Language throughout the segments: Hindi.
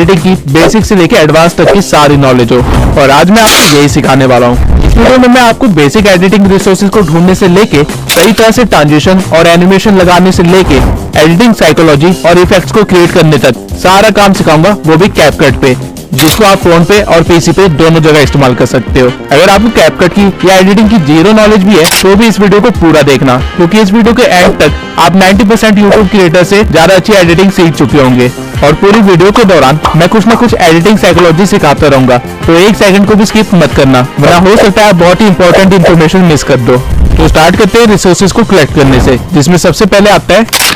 एडिटिंग की बेसिक से लेके एडवांस तक की सारी नॉलेज हो। और आज मैं आपको यही सिखाने वाला हूँ। इस वीडियो में मैं आपको बेसिक एडिटिंग रिसोर्सेज को ढूंढने से लेके सही तरह से ट्रांजिशन और एनिमेशन लगाने से लेके एडिटिंग साइकोलॉजी और इफेक्ट्स को क्रिएट करने तक सारा काम सिखाऊंगा, वो भी कैपकट पे, जिसको आप फोन पे और पीसी पे दोनों जगह इस्तेमाल कर सकते हो। अगर आपको कैपकट की या एडिटिंग की जीरो नॉलेज भी है तो भी इस वीडियो को पूरा देखना, क्योंकि इस वीडियो के एंड तक आप 90% यूट्यूब क्रिएटर से ज्यादा अच्छी एडिटिंग सीख चुके होंगे। और पूरी वीडियो के दौरान मैं कुछ न कुछ एडिटिंग साइकोलॉजी सिखाता रहूंगा, तो एक सेकंड को भी स्किप मत करना, वरना हो सकता है बहुत ही इंपॉर्टेंट इन्फॉर्मेशन मिस कर दो। तो स्टार्ट करते हैं रिसोर्सेज को कलेक्ट करने से, जिसमें सबसे पहले आता है,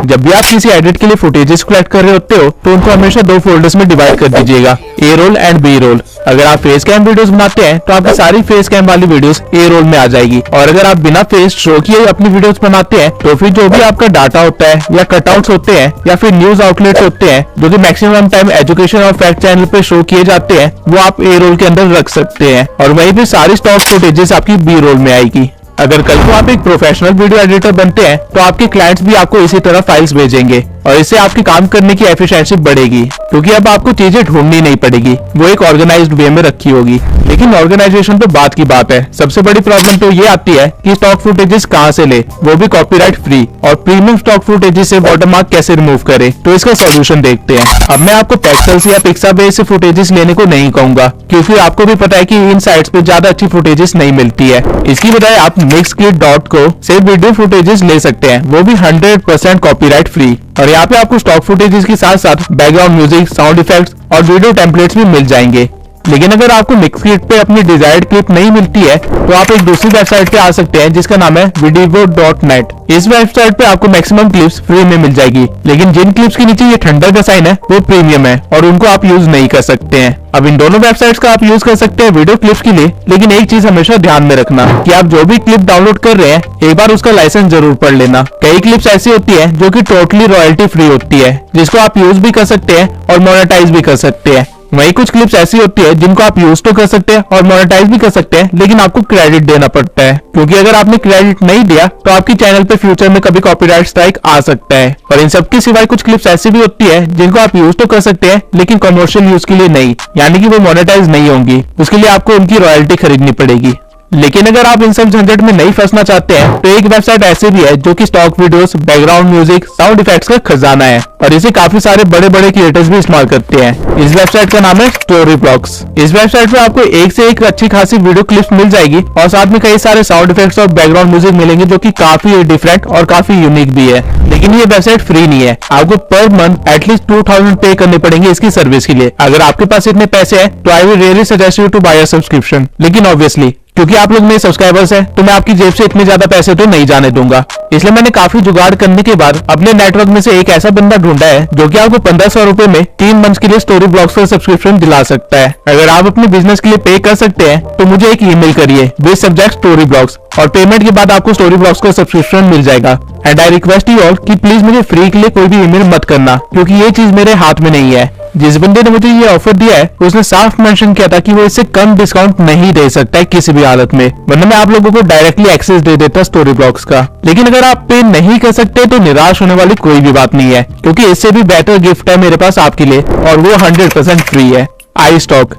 जब भी आप किसी एडिट के लिए फुटेजेस कलेक्ट कर रहे होते हो तो उनको हमेशा दो फोल्डर्स में डिवाइड कर दीजिएगा, ए रोल एंड बी रोल। अगर आप फेस कैम वीडियोस बनाते हैं तो आपकी सारी फेस कैम वाली वीडियोस ए रोल में आ जाएगी, और अगर आप बिना फेस शो किए अपनी वीडियोस बनाते हैं तो फिर जो भी आपका डाटा होता है या कटआउट्स होते हैं या फिर न्यूज आउटलेट्स होते हैं जो कि मैक्सिमम टाइम एजुकेशन और फैक्ट चैनल पे शो किए जाते हैं, वो आप ए रोल के अंदर रख सकते हैं, और वहीं पे सारी स्टॉक फुटेजेस आपकी बी रोल में आएगी। अगर कल को आप एक प्रोफेशनल वीडियो एडिटर बनते हैं तो आपके क्लाइंट्स भी आपको इसी तरह फाइल्स भेजेंगे, और इससे आपके काम करने की एफिशिएंसी बढ़ेगी, क्योंकि अब आपको चीजें ढूंढनी नहीं पड़ेगी, वो एक ऑर्गेनाइज्ड वे में रखी होगी। लेकिन ऑर्गेनाइजेशन तो बात की बात है, सबसे बड़ी प्रॉब्लम तो ये आती है कि स्टॉक फुटेजेस कहाँ से ले, वो भी कॉपीराइट फ्री, और प्रीमियम स्टॉक फुटेजेस से वाटरमार्क कैसे रिमूव करे। तो इसका सोल्यूशन देखते हैं। अब मैं आपको पेक्सेल्स या पिक्साबेस से फुटेजेस लेने को नहीं कहूंगा, क्योंकि आपको भी पता है कि इन साइट्स पे ज्यादा अच्छी फुटेजेस नहीं मिलती है। इसकी बजाय आप mixkit.co से वीडियो फुटेजेस ले सकते हैं, वो भी 100% कॉपीराइट फ्री। और यहाँ पे आपको स्टॉक फुटेजेस के साथ साथ बैकग्राउंड म्यूजिक, साउंड इफेक्ट्स और वीडियो टेम्पलेट्स भी मिल जाएंगे। लेकिन अगर आपको मिक्सकिट पे अपनी डिजायर्ड क्लिप नहीं मिलती है तो आप एक दूसरी वेबसाइट पे आ सकते हैं, जिसका नाम है vidivo.net। इस वेबसाइट पे आपको मैक्सिमम क्लिप्स फ्री में मिल जाएगी, लेकिन जिन क्लिप्स के नीचे ये ठंडा का साइन है वो प्रीमियम है और उनको आप यूज नहीं कर सकते हैं। अब इन दोनों वेबसाइट्स का आप यूज कर सकते हैं वीडियो क्लिप्स के लिए, लेकिन एक चीज हमेशा ध्यान में रखना कि आप जो भी क्लिप डाउनलोड कर रहे हैं एक बार उसका लाइसेंस जरूर पढ़ लेना। कई क्लिप्स ऐसी होती है जो कि टोटली रॉयल्टी फ्री होती है, जिसको आप यूज भी कर सकते हैं और मोनेटाइज भी कर सकते हैं। वही कुछ क्लिप्स ऐसी होती है जिनको आप यूज तो कर सकते हैं और मोनेटाइज भी कर सकते हैं, लेकिन आपको क्रेडिट देना पड़ता है, क्योंकि अगर आपने क्रेडिट नहीं दिया तो आपकी चैनल पे फ्यूचर में कभी कॉपीराइट स्ट्राइक आ सकता है। और इन सब के सिवाय कुछ क्लिप्स ऐसी भी होती है जिनको आप यूज तो कर सकते हैं, लेकिन कमर्शियल यूज के लिए नहीं, यानी कि वो मोनेटाइज नहीं होंगी, उसके लिए आपको उनकी रॉयल्टी खरीदनी पड़ेगी। लेकिन अगर आप इन सब झंझट में नहीं फंसना चाहते हैं तो एक वेबसाइट ऐसी भी है जो कि stock videos, background music, sound effects का खजाना है, और इसे काफी सारे बड़े बड़े क्रिएटर्स भी इस्तेमाल करते हैं। इस वेबसाइट का नाम है स्टोरीब्लॉक्स। इस वेबसाइट पे आपको एक से एक अच्छी खासी वीडियो क्लिप्स मिल जाएगी, और साथ में कई सारे साउंड इफेक्ट्स और बैकग्राउंड म्यूजिक मिलेंगे जो कि काफी डिफरेंट और काफी यूनिक भी है। लेकिन ये वेबसाइट फ्री नहीं है, आपको पर मंथ एटलीस्ट 2000 पे करने पड़ेंगे इसकी सर्विस के लिए। अगर आपके पास इतने पैसे हैं तो I will really suggest you to buy a subscription, लेकिन ऑब्वियसली क्योंकि आप लोग मेरे सब्सक्राइबर्स हैं तो मैं आपकी जेब से इतने ज्यादा पैसे तो नहीं जाने दूंगा। इसलिए मैंने काफी जुगाड़ करने के बाद अपने नेटवर्क में से एक ऐसा बंदा ढूंढा है जो कि आपको 1500 रुपए में 3 मंथ के लिए स्टोरी ब्लॉग्स का सब्सक्रिप्शन दिला सकता है। अगर आप अपने बिजनेस के लिए पे कर सकते हैं तो मुझे एक ईमेल करिए विद सब्जेक्ट स्टोरी ब्लॉग्स, और पेमेंट के बाद आपको स्टोरी ब्लॉग्स का सब्सक्रिप्शन मिल जाएगा। And I request you all कि प्लीज मुझे फ्री के लिए कोई भी ईमेल मत करना, क्योंकि ये चीज मेरे हाथ में नहीं है। जिस बंदे ने मुझे ये ऑफर दिया है उसने साफ मेंशन किया था कि वो इससे कम डिस्काउंट नहीं दे सकता है किसी भी हालत में, वरना मैं आप लोगों को डायरेक्टली एक्सेस दे देता स्टोरी ब्लॉग्स का। लेकिन अगर आप पे नहीं कर सकते तो निराश होने वाली कोई भी बात नहीं है, क्योंकि इससे भी बेटर गिफ्ट है मेरे पास आपके लिए, और वो 100% फ्री है। आई स्टॉक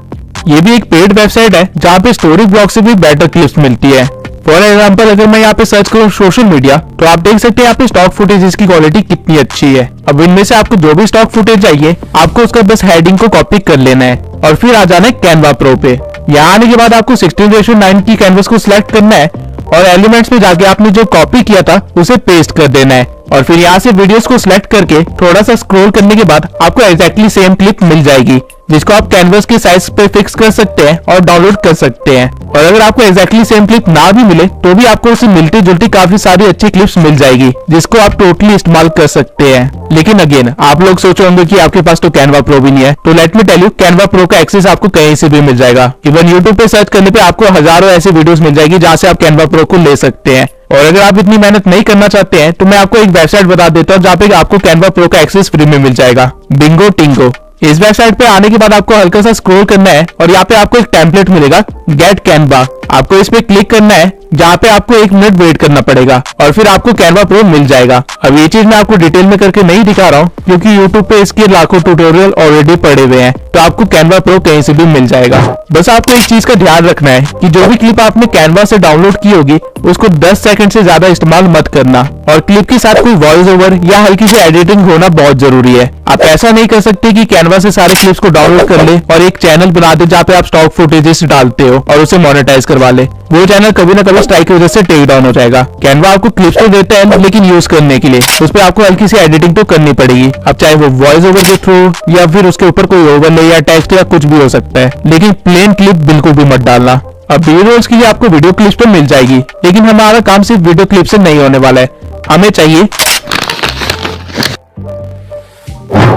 ये भी एक पेड वेबसाइट है जहाँ पे स्टोरी ब्लॉग से भी बेटर क्लिप्स मिलती है। फॉर एग्जाम्पल अगर मैं यहाँ पे सर्च करूँ सोशल मीडिया तो आप देख सकते हैं यहाँ पे स्टॉक फुटेज की क्वालिटी कितनी अच्छी है। अब इनमें से आपको जो भी स्टॉक फुटेज चाहिए आपको उसका बस हेडिंग को कॉपी कर लेना है और फिर आ जाना है कैनवा प्रो पे। यहाँ आने के बाद आपको 16:9 की कैनवस को सिलेक्ट करना है और एलिमेंट्स में जाके आपने जो कॉपी किया था उसे पेस्ट कर देना है, और फिर यहाँ से वीडियोस को सिलेक्ट करके थोड़ा सा स्क्रॉल करने के बाद आपको एग्जैक्टली सेम क्लिप मिल जाएगी, जिसको आप कैनवस के साइज पे फिक्स कर सकते हैं और डाउनलोड कर सकते हैं। और अगर आपको एग्जैक्टली सेम क्लिप ना भी मिले तो भी आपको उससे मिलती जुलती काफी सारी अच्छी क्लिप्स मिल जाएगी, जिसको आप टोटली इस्तेमाल कर सकते हैं। लेकिन अगेन आप लोग सोच रहे होंगे कि आपके पास तो कैनवा प्रो भी नहीं है, तो let me tell you Canva pro का एक्सेस आपको कहीं से भी मिल जाएगा। इवन यूट्यूब पे सर्च करने पे आपको हजारों ऐसी वीडियोस मिल जाएगी जहाँ से आप कैनवा प्रो को ले सकते हैं। और अगर आप इतनी मेहनत नहीं करना चाहते हैं तो मैं आपको एक वेबसाइट बता देता हूँ जहाँ पे आपको कैनवा प्रो का एक्सेस फ्री में मिल जाएगा, बिंगो टिंगो। इस वेबसाइट पे आने के बाद आपको हल्का सा स्क्रॉल करना है और यहाँ पे आपको एक टेम्पलेट मिलेगा गेट कैनवा। आपको इस पे क्लिक करना है, जहाँ पे आपको 1 मिनट वेट करना पड़ेगा और फिर आपको कैनवा प्रो मिल जाएगा। अब ये चीज मैं आपको डिटेल में करके नहीं दिखा रहा हूँ क्योंकि यूट्यूब पे इसके लाखों ट्यूटोरियल ऑलरेडी पड़े हुए हैं, तो आपको कैनवा प्रो कहीं से भी मिल जाएगा। बस आपको एक चीज का ध्यान रखना है कि जो भी क्लिप आपने कैनवा से डाउनलोड की होगी उसको 10 सेकंड से ज्यादा इस्तेमाल मत करना, और क्लिप के साथ कोई वॉइस ओवर या हल्की सी एडिटिंग होना बहुत जरूरी है। आप ऐसा नहीं कर सकते कि कैनवा से सारे क्लिप्स को डाउनलोड कर ले और एक चैनल बना दे जहाँ पे आप स्टॉक फुटेजेस डालते हो और उसे मोनेटाइज करवा ले। वो चैनल कभी ना कभी स्ट्राइक की वजह से टेक डाउन हो जाएगा। कैनवा आपको क्लिप्स तो देता है, लेकिन यूज करने के लिए उस पर आपको हल्की सी एडिटिंग तो करनी पड़ेगी। अब चाहे वो वॉइस ओवर के थ्रू या फिर उसके ऊपर कोई ओवरले या टेक्स्ट या कुछ भी हो सकता है, लेकिन प्लेन क्लिप बिल्कुल भी मत डालना। अब बी रोल्स के लिए आपको वीडियो क्लिप्स तो मिल जाएगी, लेकिन हमारा काम सिर्फ वीडियो क्लिप से नहीं होने वाला है। हमें चाहिए,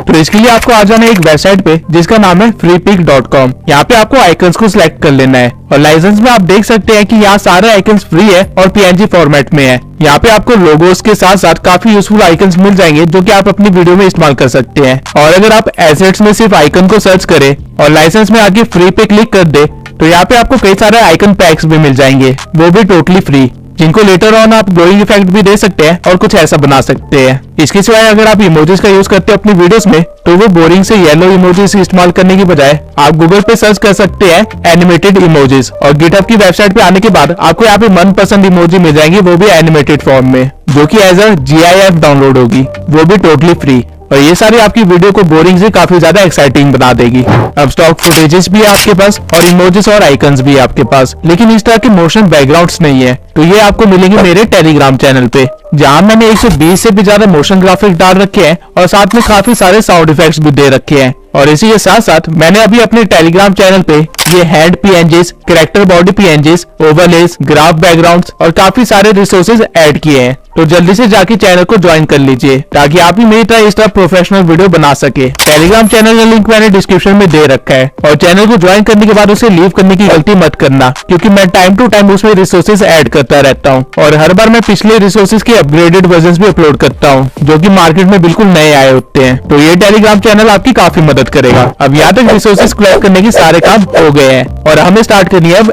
तो इसके लिए आपको आ जाना है एक वेबसाइट पे जिसका नाम है freepik.com। यहाँ पे आपको आइकन्स को सिलेक्ट कर लेना है और लाइसेंस में आप देख सकते हैं कि यहाँ सारे आइकन्स फ्री है और PNG फॉर्मेट में है। यहाँ पे आपको लोगोस के साथ साथ काफी यूजफुल आइकन्स मिल जाएंगे जो कि आप अपनी वीडियो में इस्तेमाल कर सकते हैं। और अगर आप एसेट्स में सिर्फ आइकन को सर्च करें और लाइसेंस में आके फ्री पे क्लिक कर दे तो यहाँ पे आपको कई सारे आइकन पैक्स भी मिल जाएंगे, वो भी टोटली फ्री, जिनको लेटर ऑन आप ग्लोइंग इफेक्ट भी दे सकते हैं और कुछ ऐसा बना सकते हैं। इसके सिवाय अगर आप इमोजीज का यूज करते हो अपनी वीडियोस में तो वो बोरिंग से येलो इमोजीज इस्तेमाल करने की बजाय आप गूगल पे सर्च कर सकते हैं एनिमेटेड इमोजीज, और गिटहब की वेबसाइट पे आने के बाद आपको यहाँ पे मनपसंद इमोजी मिल जाएंगे, वो भी एनिमेटेड फॉर्म में, जो कि एज अ GIF डाउनलोड होगी, वो भी टोटली फ्री। और ये सारी आपकी वीडियो को बोरिंग से काफी ज्यादा एक्साइटिंग बना देगी। अब स्टॉक फुटेजेस भी है आपके पास और इमोजीज और आइकन्स भी है आपके पास, लेकिन इस तरह के मोशन बैकग्राउंड्स नहीं है, तो ये आपको मिलेंगे मेरे टेलीग्राम चैनल पे, जहाँ मैंने 120 से भी ज्यादा मोशन ग्राफिक्स डाल रखे हैं और साथ में काफी सारे साउंड इफेक्ट्स भी दे रखे हैं। और इसी के साथ साथ मैंने अभी अपने टेलीग्राम चैनल पे ये hand PNGs, character body PNGs, overlays, graph backgrounds और काफी सारे रिसोर्सेज ऐड किए हैं, तो जल्दी से जाके चैनल को ज्वाइन कर लीजिए ताकि आप भी मेरी तरह इस तरह प्रोफेशनल वीडियो बना सके। टेलीग्राम चैनल का लिंक मैंने डिस्क्रिप्शन में दे रखा है, और चैनल को ज्वाइन करने के बाद उसे लीव करने की गलती मत करना, क्योंकि मैं टाइम टू टाइम उसमें रिसोर्सेज ऐड करता रहता हूँ और हर बार मैं पिछले रिसोर्सेज के अपग्रेडेड वर्जन भी अपलोड करता हूँ जो कि मार्केट में बिल्कुल नए आए होते हैं। तो ये टेलीग्राम चैनल आपकी काफी मदद करेगा। अब यहाँ तक रिसोर्सेज कलेक्ट करने के सारे काम हो गए हैं और हमें स्टार्ट करनी है अब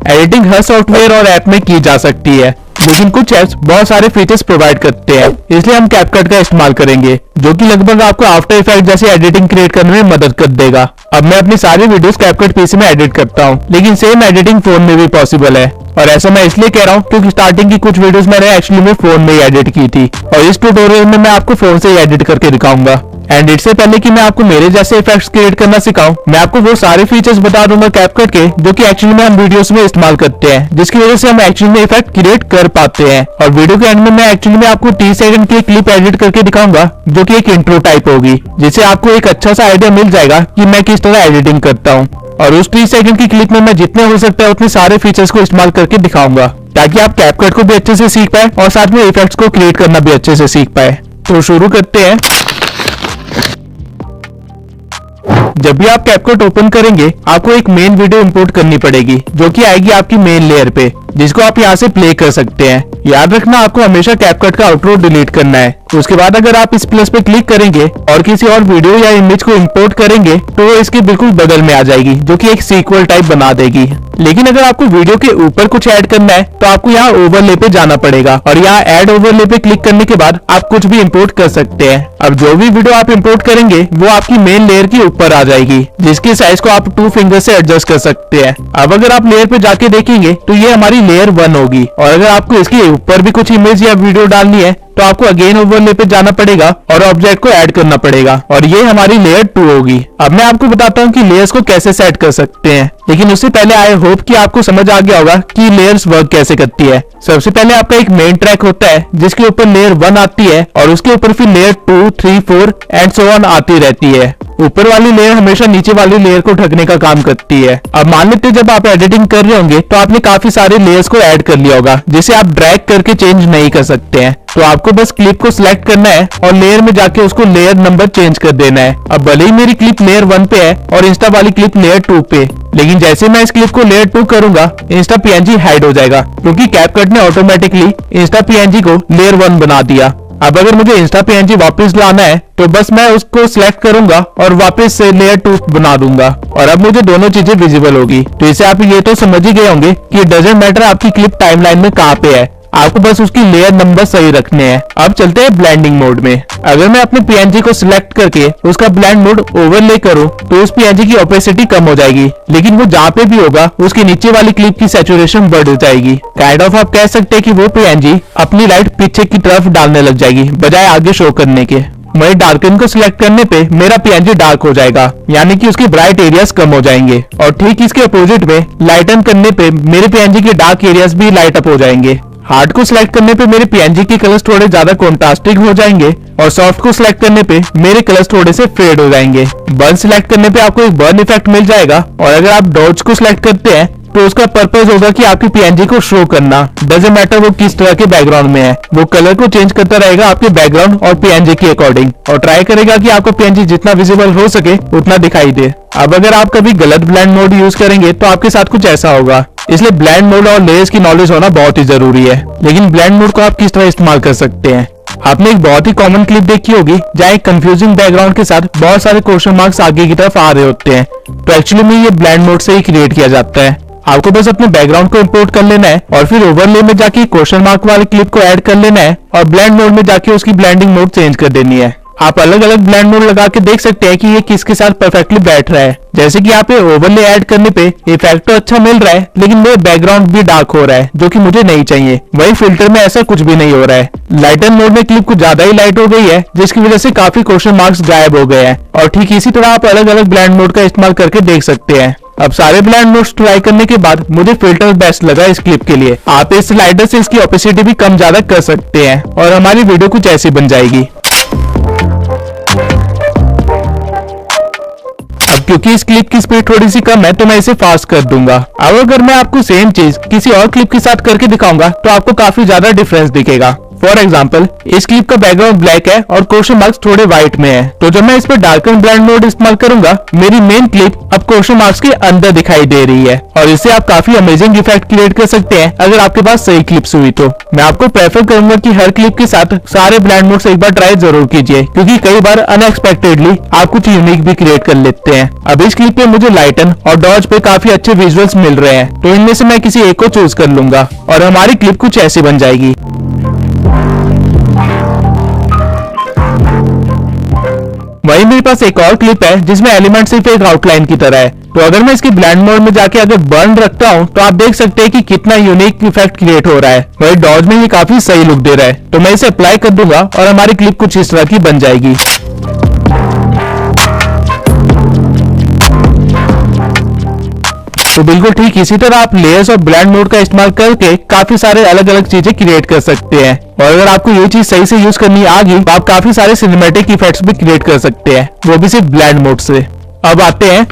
एडिटिंग हर सॉफ्टवेयर और ऐप में की जा सकती है, लेकिन कुछ ऐप्स बहुत सारे फीचर्स प्रोवाइड करते हैं, इसलिए हम कैपकट का इस्तेमाल करेंगे जो कि लगभग आपको आफ्टर इफेक्ट जैसे एडिटिंग क्रिएट करने में मदद कर देगा। अब मैं अपनी सारी वीडियोस कैपकट PC में एडिट करता हूँ, लेकिन सेम एडिटिंग फोन में भी पॉसिबल है, और ऐसा मैं इसलिए कह रहा हूँ क्योंकि स्टार्टिंग की कुछ वीडियोस मैंने एक्चुअली में फोन में ही एडिट की थी, और इस ट्यूटोरियल में मैं आपको फोन से ही एडिट करके दिखाऊंगा। एंड इससे पहले कि मैं आपको मेरे जैसे इफेक्ट्स क्रिएट करना सिखाऊं, मैं आपको वो सारे फीचर्स बता दूंगा कैपकट के जो कि एक्चुअली में हम वीडियोस में इस्तेमाल करते हैं, जिसकी वजह से हम एक्चुअली में इफेक्ट क्रिएट कर पाते हैं। और वीडियो के एंड में मैं एक्चुअली में आपको 30 सेकंड की क्लिप एडिट करके दिखाऊंगा जो कि एक इंट्रो टाइप होगी, जिससे आपको एक अच्छा सा आइडिया मिल जाएगा कि मैं किस तरह एडिटिंग करता हूँ। और उस 30 सेकंड की क्लिप में मैं जितने हो सकता है उतने सारे फीचर्स को इस्तेमाल करके दिखाऊंगा, ताकि आप कैपकट को भी अच्छे से सीख पाए और साथ में इफेक्ट्स को क्रिएट करना भी अच्छे से सीख पाए। तो शुरू करते हैं। जब भी आप कैपकट ओपन करेंगे आपको एक मेन वीडियो इंपोर्ट करनी पड़ेगी जो कि आएगी आपकी मेन लेयर पे, जिसको आप यहाँ से प्ले कर सकते हैं। याद रखना आपको हमेशा कैपकट का आउटरो डिलीट करना है। उसके बाद अगर आप इस प्लस पे क्लिक करेंगे और किसी और वीडियो या इमेज को इंपोर्ट करेंगे तो वो इसके बिल्कुल बगल में आ जाएगी, जो कि एक सीक्वल टाइप बना देगी। लेकिन अगर आपको वीडियो के ऊपर कुछ ऐड करना है तो आपको यहाँ ओवरले पे जाना पड़ेगा, और यहाँ ऐड ओवरले पे क्लिक करने के बाद आप कुछ भी इंपोर्ट कर सकते हैं। अब जो भी वीडियो आप इंपोर्ट करेंगे वो आपकी मेन लेयर के ऊपर आ जाएगी, जिसकी साइज को आप 2 फिंगर से एडजस्ट कर सकते हैं। अब अगर आप लेयर पे जाके देखेंगे तो ये हमारी लेयर 1 होगी, और अगर आपको इसके ऊपर भी कुछ इमेज या वीडियो डालनी है तो आपको अगेन ओवरले पे जाना पड़ेगा और ऑब्जेक्ट को ऐड करना पड़ेगा, और ये हमारी लेयर 2 होगी। अब मैं आपको बताता हूँ कि लेयर्स को कैसे सेट कर सकते हैं, लेकिन उससे पहले आई होप कि आपको समझ आ गया होगा कि लेयर्स वर्क कैसे करती है। सबसे पहले आपका एक मेन ट्रैक होता है जिसके ऊपर लेयर 1 आती है, और उसके ऊपर फिर लेयर 2, 3, 4 एंड सो ऑन आती रहती है। ऊपर वाली लेयर हमेशा नीचे वाली लेयर को ढकने का काम करती है। अब मान लेते जब आप एडिटिंग कर रहे होंगे तो आपने काफी सारे लेयर्स को ऐड कर लिया होगा, जिसे आप ड्रैग करके चेंज नहीं कर सकते हैं। तो आपको बस क्लिप को सिलेक्ट करना है और लेयर में जाके उसको लेयर नंबर चेंज कर देना है। अब भले ही मेरी क्लिप लेयर 1 पे है और इंस्टा वाली क्लिप लेयर 2 पे, लेकिन जैसे मैं इस क्लिप को लेयर 2 करूंगा इंस्टा PNG हाइड हो जाएगा, क्योंकि कैपकट ने ऑटोमेटिकली इंस्टा PNG को लेयर 1 बना दिया। अब अगर मुझे इंस्टा PNG वापस लाना है तो बस मैं उसको सिलेक्ट करूंगा और वापस से लेयर 2 बना दूंगा और अब मुझे दोनों चीजें विजिबल होगी। तो इसे आप ये तो समझ ही गए होंगे कि डजंट मैटर आपकी क्लिप टाइमलाइन में कहाँ पे है, आपको बस उसकी लेयर नंबर सही रखने हैं। अब चलते हैं ब्लेंडिंग मोड में। अगर मैं अपने PNG को सिलेक्ट करके उसका ब्लेंड मोड ओवरले करूं तो उस PNG की ओपेसिटी कम हो जाएगी, लेकिन वो जहाँ पे भी होगा उसके नीचे वाली क्लिप की सैचुरेशन बढ़ जाएगी। काइंड ऑफ आप कह सकते हैं कि वो PNG अपनी लाइट पीछे की तरफ डालने लग जाएगी बजाय आगे शो करने के। वही डार्कन को सिलेक्ट करने पे मेरा PNG डार्क हो जाएगा, यानी कि उसके ब्राइट एरियाज कम हो जाएंगे। और ठीक इसके अपोजिट में लाइटन करने पे मेरे PNG के डार्क एरियाज भी लाइट अप हो जाएंगे। हार्ड को सिलेक्ट करने पे मेरे PNG के कलर्स थोड़े ज्यादा कॉन्ट्रास्टिंग हो जाएंगे और सॉफ्ट को सिलेक्ट करने पे मेरे कलर्स थोड़े से फेड हो जाएंगे। बर्न सिलेक्ट करने पे आपको एक बर्न इफेक्ट मिल जाएगा और अगर आप डॉज को सिलेक्ट करते हैं तो उसका पर्पस होगा कि आपकी PNG को शो करना, डजंट मैटर वो किस तरह के बैकग्राउंड में है, वो कलर को चेंज करता रहेगा आपके बैकग्राउंड और PNG के अकॉर्डिंग और ट्राई करेगा कि आपको PNG जितना विजिबल हो सके उतना दिखाई दे। अब अगर आप कभी गलत ब्लेंड मोड यूज करेंगे तो आपके साथ कुछ ऐसा होगा, इसलिए ब्लेंड मोड और लेयर्स की नॉलेज होना बहुत ही जरूरी है। लेकिन ब्लेंड मोड को आप किस तरह इस्तेमाल कर सकते हैं? आपने एक बहुत ही कॉमन क्लिप देखी होगी जहाँ एक कंफ्यूजिंग बैकग्राउंड के साथ बहुत सारे क्वेश्चन मार्क्स आगे की तरफ आ रहे होते हैं, तो एक्चुअली में ये ब्लेंड मोड से ही क्रिएट किया जाता है। आपको बस अपने बैकग्राउंड को इंपोर्ट कर लेना है और फिर ओवरले में जाके क्वेश्चन मार्क वाली क्लिप को ऐड कर लेना है और ब्लेंड मोड में जाके उसकी ब्लेंडिंग मोड चेंज कर देनी है। आप अलग अलग ब्लेंड मोड लगा के देख सकते हैं कि ये किसके साथ परफेक्टली बैठ रहा है। जैसे कि यहाँ पे ओवरले ऐड करने पे इफेक्ट तो अच्छा मिल रहा है, लेकिन मेरे बैकग्राउंड भी डार्क हो रहा है जो कि मुझे नहीं चाहिए। वही फिल्टर में ऐसा कुछ भी नहीं हो रहा है। लाइटन मोड में क्लिप कुछ ज्यादा ही लाइट हो गई है, जिसकी वजह से काफी क्वेश्चन मार्क्स गायब हो गए हैं। और ठीक इसी तरह आप अलग अलग ब्लेंड मोड का इस्तेमाल करके देख सकते हैं। अब सारे ब्लेंड मोड्स ट्राई करने के बाद मुझे फिल्टर बेस्ट लगा इस क्लिप के लिए। आप इस स्लाइडर से इसकी ओपेसिटी भी कम ज्यादा कर सकते हैं और हमारी वीडियो कुछ ऐसी बन जाएगी। अब क्योंकि इस क्लिप की स्पीड थोड़ी सी कम है तो मैं इसे फास्ट कर दूंगा। अब अगर मैं आपको सेम चीज किसी और क्लिप के साथ करके दिखाऊंगा तो आपको काफी ज्यादा डिफरेंस दिखेगा। फॉर एग्जाम्पल, इस क्लिप का बैकग्राउंड ब्लैक है और क्वेश्चन मार्क्स थोड़े व्हाइट में है, तो जब मैं इस पर डार्कन ब्लेंड मोड इस्तेमाल करूंगा मेरी मेन क्लिप अब क्वेश्चन मार्क्स के अंदर दिखाई दे रही है और इससे आप काफी अमेजिंग इफेक्ट क्रिएट कर सकते हैं अगर आपके पास सही क्लिप्स हुई तो। मैं आपको प्रेफर करूंगा कि हर क्लिप के साथ सारे ब्लेंड मोड्स एक बार ट्राई जरूर कीजिए, क्योंकि कई बार अनएक्सपेक्टेडली आप कुछ यूनिक भी क्रिएट कर लेते हैं। अब इस क्लिप पे मुझे लाइटन और डॉज पे काफी अच्छे विजुअल्स मिल रहे हैं, तो इनमें से मैं किसी एक को चूज कर लूंगा और हमारी क्लिप कुछ ऐसी बन जाएगी। वहीं मेरे पास एक और क्लिप है जिसमें एलिमेंट सिर्फ एक आउटलाइन की तरह है, तो अगर मैं इसके ब्लेंड मोड में जाके अगर बर्न रखता हूं तो आप देख सकते हैं कि कितना यूनिक इफेक्ट क्रिएट हो रहा है। वही डॉज में ये काफी सही लुक दे रहा है, तो मैं इसे अप्लाई कर दूंगा और हमारी क्लिप कुछ इस तरह की बन जाएगी। तो बिल्कुल ठीक इसी तरह आप लेयर्स और ब्लेंड मोड का इस्तेमाल करके काफी सारे अलग अलग चीजें क्रिएट कर सकते हैं। और अगर आपको ये चीज सही से यूज करनी आ गई तो आप काफी सारे सिनेमैटिक इफेक्ट्स भी क्रिएट कर सकते हैं, वो भी सिर्फ ब्लेंड मोड से। अब आते हैं,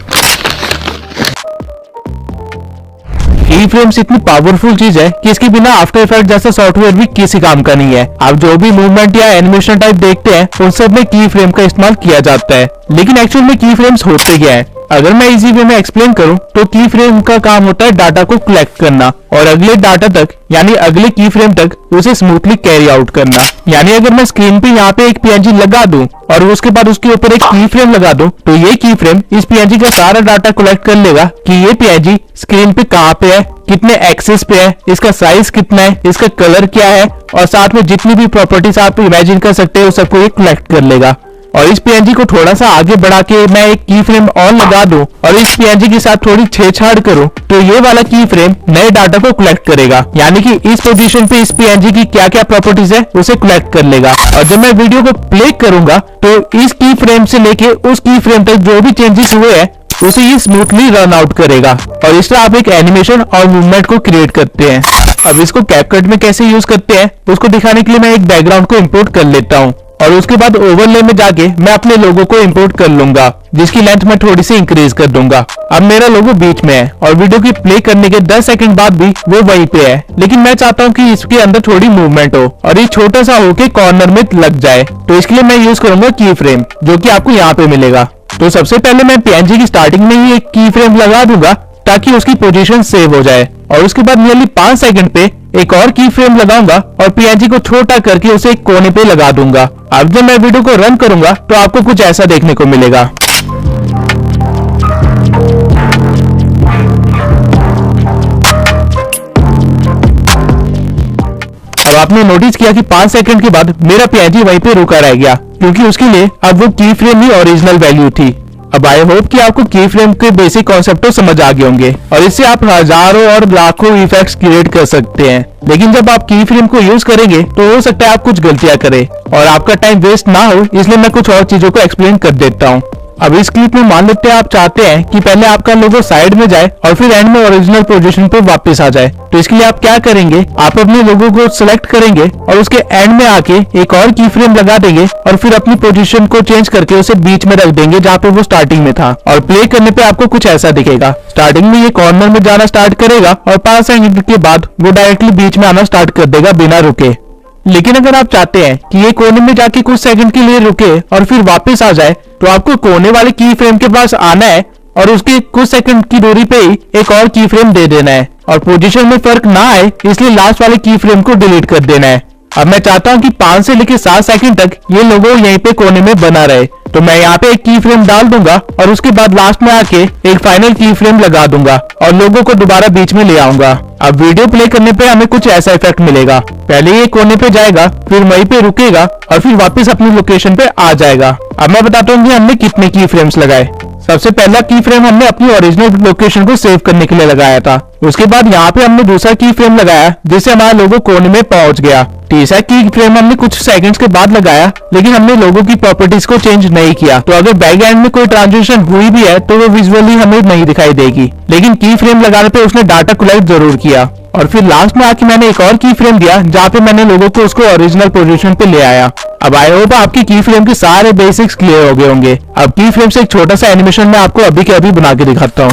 की फ्रेम्स इतनी पावरफुल चीज है कि इसके बिना आफ्टर इफेक्ट जैसा सॉफ्टवेयर भी किसी काम का नहीं है। आप जो भी मूवमेंट या एनिमेशन टाइप देखते हैं उन सब में की फ्रेम का इस्तेमाल किया जाता है, लेकिन एक्चुअल में की फ्रेम्स होते क्या है? अगर मैं इजी वे में एक्सप्लेन करूं तो की फ्रेम का काम होता है डाटा को कलेक्ट करना और अगले डाटा तक यानी अगले की फ्रेम तक उसे स्मूथली कैरी आउट करना। यानी अगर मैं स्क्रीन पे यहाँ पे एक PNG लगा दूं और उसके बाद उसके ऊपर एक की फ्रेम लगा दूं तो ये की फ्रेम इस PNG का सारा डाटा कलेक्ट कर लेगा कि ये PNG स्क्रीन पे कहाँ पे है, कितने एक्सेस पे है, इसका साइज कितना है, इसका कलर क्या है और साथ में जितनी भी प्रॉपर्टीज आप इमेजिन कर सकते हो सबको ये कलेक्ट कर लेगा। और इस PNG को थोड़ा सा आगे बढ़ा के मैं एक की फ्रेम और लगा दूं और इस PNG के साथ थोड़ी छेड़छाड़ करूं तो ये वाला की फ्रेम नए डाटा को कलेक्ट करेगा, यानी कि इस पोजीशन पे इस PNG की क्या क्या प्रॉपर्टीज है उसे कलेक्ट कर लेगा। और जब मैं वीडियो को प्ले करूंगा तो इस की फ्रेम से लेके उस की फ्रेम तक जो भी चेंजेस हुए हैं उसे ये स्मूथली रन आउट करेगा और इस तरह आप एक एनिमेशन और मूवमेंट को क्रिएट करते हैं। अब इसको कैपकट में कैसे यूज करते हैं उसको दिखाने के लिए मैं एक बैकग्राउंड को इंपोर्ट कर लेता हूँ और उसके बाद ओवरले में जाके मैं अपने लोगो को इंपोर्ट कर लूंगा, जिसकी लेंथ मैं थोड़ी सी इंक्रीज कर दूंगा। अब मेरा लोगो बीच में है और वीडियो की प्ले करने के 10 सेकंड बाद भी वो वहीं पे है, लेकिन मैं चाहता हूँ कि इसके अंदर थोड़ी मूवमेंट हो और ये छोटा सा होके कॉर्नर में लग जाए, तो इसके लिए मैं यूज करूंगा की फ्रेम, जो कि आपको यहाँ पे मिलेगा। तो सबसे पहले मैं PNG की स्टार्टिंग में ही एक की फ्रेम लगा दूंगा ताकि उसकी पोजीशन सेव हो जाए और उसके बाद नियरली 5 सेकंड पे एक और की फ्रेम लगाऊंगा और पीएनजी को छोटा करके उसे एक कोने पे लगा दूंगा। अब जब मैं वीडियो को रन करूंगा तो आपको कुछ ऐसा देखने को मिलेगा। अब आपने नोटिस किया कि 5 सेकंड के बाद मेरा पीएनजी वहीं पे रुका रह गया, क्योंकि उसके लिए अब वो की फ्रेम ही ओरिजिनल वैल्यू थी। अब आई होप कि आपको की फ्रेम के बेसिक कॉन्सेप्ट तो समझ आ गए होंगे और इससे आप हजारों और लाखों इफेक्ट्स क्रिएट कर सकते हैं। लेकिन जब आप की फ्रेम को यूज करेंगे तो हो सकता है आप कुछ गलतियां करें और आपका टाइम वेस्ट ना हो, इसलिए मैं कुछ और चीजों को एक्सप्लेन कर देता हूँ। अब इस क्लिप में मान लेते हैं आप चाहते हैं कि पहले आपका लोगो साइड में जाए और फिर एंड में ओरिजिनल पोजीशन पे वापस आ जाए। तो इसके लिए आप क्या करेंगे, आप अपने लोगो को सिलेक्ट करेंगे और उसके एंड में आके एक और की फ्रेम लगा देंगे और फिर अपनी पोजीशन को चेंज करके उसे बीच में रख देंगे जहाँ पे वो स्टार्टिंग में था। और प्ले करने पे आपको कुछ ऐसा दिखेगा। स्टार्टिंग में ये कॉर्नर में जाना स्टार्ट करेगा और 5 सेकंड के बाद वो डायरेक्टली बीच में आना स्टार्ट कर देगा बिना रुके। लेकिन अगर आप चाहते हैं कि ये कोने में जाके कुछ सेकंड के लिए रुके और फिर वापस आ जाए, तो आपको कोने वाले की फ्रेम के पास आना है और उसके कुछ सेकंड की दूरी पे ही एक और की फ्रेम दे देना है और पोजीशन में फर्क ना आए इसलिए लास्ट वाले की फ्रेम को डिलीट कर देना है। अब मैं चाहता हूं कि 5 से लेकर 7 सेकंड तक ये लोगो यहीं पे कोने में बना रहे, तो मैं यहाँ पे एक की फ्रेम डाल दूंगा और उसके बाद लास्ट में आके एक फाइनल की फ्रेम लगा दूंगा और लोगो को दोबारा बीच में ले आऊंगा। अब वीडियो प्ले करने पे हमें कुछ ऐसा इफेक्ट मिलेगा। पहले ये कोने पे जाएगा, फिर वहीं पे रुकेगा और फिर वापस अपनी लोकेशन पे आ जाएगा। अब मैं बताता हूँ कि हमने कितने की फ्रेम्स लगाए। सबसे पहला की फ्रेम हमने अपनी ओरिजिनल लोकेशन को सेव करने के लिए लगाया था। उसके बाद यहाँ पे हमने दूसरा की फ्रेम लगाया जिससे हमारा लोगो कोने में पहुंच गया। तीसरा की फ्रेम हमने कुछ सेकंड्स के बाद लगाया, लेकिन हमने लोगो की प्रॉपर्टीज को चेंज नहीं किया, तो अगर बैक एंड में कोई ट्रांजिशन हुई भी है तो वो विजुअली हमें नहीं दिखाई देगी। लेकिन की फ्रेम लगाने पे उसने डाटा कलेक्ट जरूर किया। और फिर लास्ट में आके मैंने एक और की फ्रेम दिया जहाँ पे मैंने लोगों को उसको ओरिजिनल पोजीशन पे ले आया। अब आई होप आपकी की फ्रेम के सारे बेसिक्स क्लियर हो गए होंगे। अब की फ्रेम से एक छोटा सा एनिमेशन मैं आपको अभी के अभी बना के दिखाता हूँ।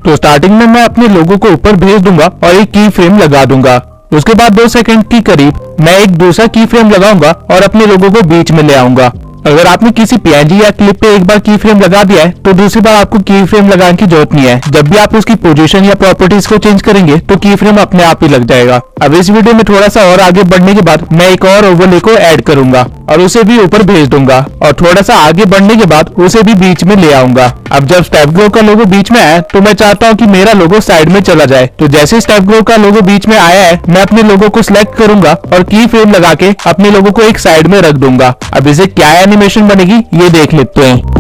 तो स्टार्टिंग में मैं अपने लोगों को ऊपर भेज दूंगा और एक की फ्रेम लगा दूंगा। उसके बाद 2 सेकंड की करीब मैं एक दूसरा की फ्रेम लगाऊंगा और अपने लोगों को बीच में ले आऊंगा। अगर आपने किसी पीएनजी या क्लिप पे एक बार की फ्रेम लगा दिया है तो दूसरी बार आपको की फ्रेम लगाने की जरूरत नहीं है। जब भी आप उसकी पोजीशन या प्रॉपर्टीज को चेंज करेंगे तो की फ्रेम अपने आप ही लग जाएगा। अब इस वीडियो में थोड़ा सा और आगे बढ़ने के बाद मैं एक और ओवरले को ऐड करूंगा और उसे भी ऊपर भेज दूंगा और थोड़ा सा आगे बढ़ने के बाद उसे भी बीच में ले आऊंगा। अब जब स्टेप ग्रो का लोगो बीच में आया तो मैं चाहता हूँ कि मेरा लोगो साइड में चला जाए। तो जैसे स्टेप ग्रो का लोगो बीच में आया है, मैं अपने लोगो को सिलेक्ट करूंगा और की फ्रेम लगा के अपने लोगो को एक साइड में रख दूंगा। अब इसे क्या एनिमेशन बनेगी ये देख लेते हैं।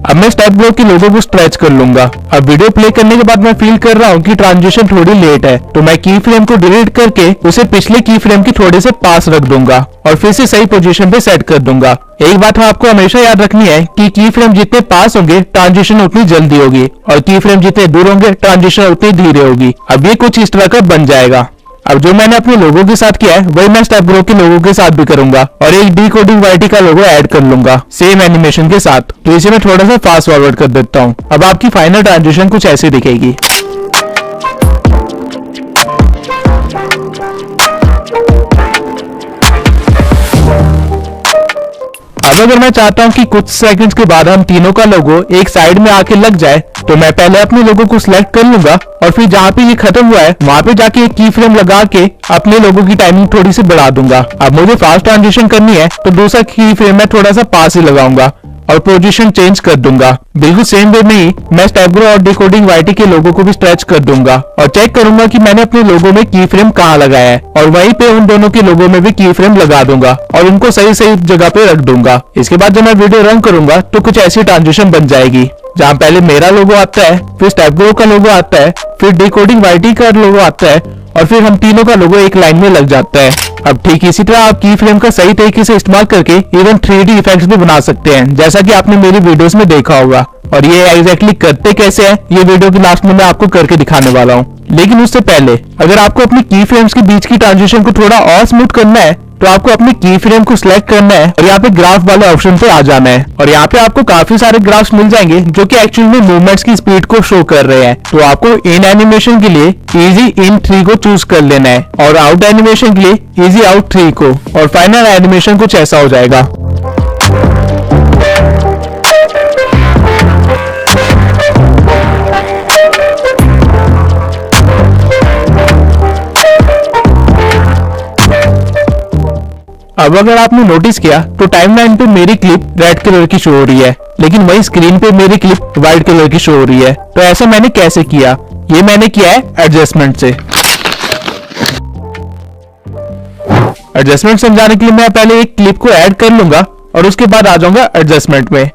अब मैं स्टेप ग्रो के लोगो को स्ट्रेच कर लूंगा। अब वीडियो प्ले करने के बाद मैं फील कर रहा हूँ कि ट्रांजिशन थोड़ी लेट है, तो मैं की फ्रेम को डिलीट करके उसे पिछले की फ्रेम के थोड़े से पास रख दूंगा और फिर से सही पोजीशन पे सेट कर दूंगा। एक बात आपको हमेशा याद रखनी है कि की फ्रेम जितने पास होंगे ट्रांजिशन उतनी जल्दी होगी और की फ्रेम जितने दूर होंगे ट्रांजिशन उतनी धीरे होगी। अब ये कुछ इस तरह का बन जाएगा। अब जो मैंने अपने लोगों के साथ किया है वही मैं स्टेप ग्रो के लोगों के साथ भी करूंगा और एक डिकोडिंग वाईटी का लोगो ऐड कर लूंगा सेम एनिमेशन के साथ। तो इसे मैं थोड़ा सा फास्ट फॉरवर्ड कर देता हूँ। अब आपकी फाइनल ट्रांजिशन कुछ ऐसी दिखेगी। अब अगर मैं चाहता हूं कि कुछ सेकंड्स के बाद हम तीनों का लोगो एक साइड में आके लग जाए, तो मैं पहले अपने लोगो को सिलेक्ट कर लूंगा और फिर जहाँ पे ये खत्म हुआ है वहां पे जाके एक की फ्रेम लगा के अपने लोगो की टाइमिंग थोड़ी सी बढ़ा दूंगा। अब मुझे फास्ट ट्रांजिशन करनी है तो दूसरा की फ्रेम में थोड़ा सा पास ही लगाऊंगा और पोजीशन चेंज कर दूंगा। बिल्कुल सेम वे में ही मैं स्टेप ग्रो और डिकोडिंग वाईटी के लोगो को भी स्ट्रेच कर दूंगा और चेक करूंगा कि मैंने अपने लोगो में की फ्रेम कहाँ लगाया है और वहीं पे उन दोनों के लोगो में भी की फ्रेम लगा दूंगा और उनको सही सही जगह पे रख दूंगा। इसके बाद जब मैं वीडियो रन करूंगा तो कुछ ऐसी ट्रांजिशन बन जाएगी जहाँ पहले मेरा लोगो आता है, फिर स्टेप ग्रो का लोगो आता है, फिर डिकोडिंग वाईटी का लोगो आता है और फिर हम तीनों का लोगो एक लाइन में लग जाता है। अब ठीक इसी तरह आप की फ्रेम का सही तरीके से इस्तेमाल करके इवन 3D इफेक्ट्स भी बना सकते हैं, जैसा कि आपने मेरी वीडियोस में देखा होगा। और ये एग्जैक्टली करते कैसे है ये वीडियो के लास्ट में मैं आपको करके दिखाने वाला हूँ। लेकिन उससे पहले अगर आपको अपनी की फ्रेम्स के बीच की ट्रांजिशन को थोड़ा और स्मूथ करना है तो आपको अपनी की फ्रेम को सिलेक्ट करना है और यहाँ पे ग्राफ वाले ऑप्शन पे आ जाना है और यहाँ पे आपको काफी सारे ग्राफ्स मिल जाएंगे जो कि एक्चुअल में मूवमेंट्स की स्पीड को शो कर रहे हैं। तो आपको इन एनिमेशन के लिए इजी इन 3 को चूज कर लेना है और आउट एनिमेशन के लिए इजी आउट 3 को और फाइनल एनिमेशन कुछ ऐसा हो जाएगा। अब अगर आपने नोटिस किया तो टाइमलाइन पे मेरी क्लिप रेड कलर की शो हो रही है, लेकिन वही स्क्रीन पे मेरी क्लिप व्हाइट कलर की शो हो रही है। तो ऐसा मैंने कैसे किया? ये मैंने किया है एडजस्टमेंट से। एडजस्टमेंट समझाने के लिए मैं पहले एक क्लिप को ऐड कर लूंगा और उसके बाद आ जाऊंगा एडजस्टमेंट में।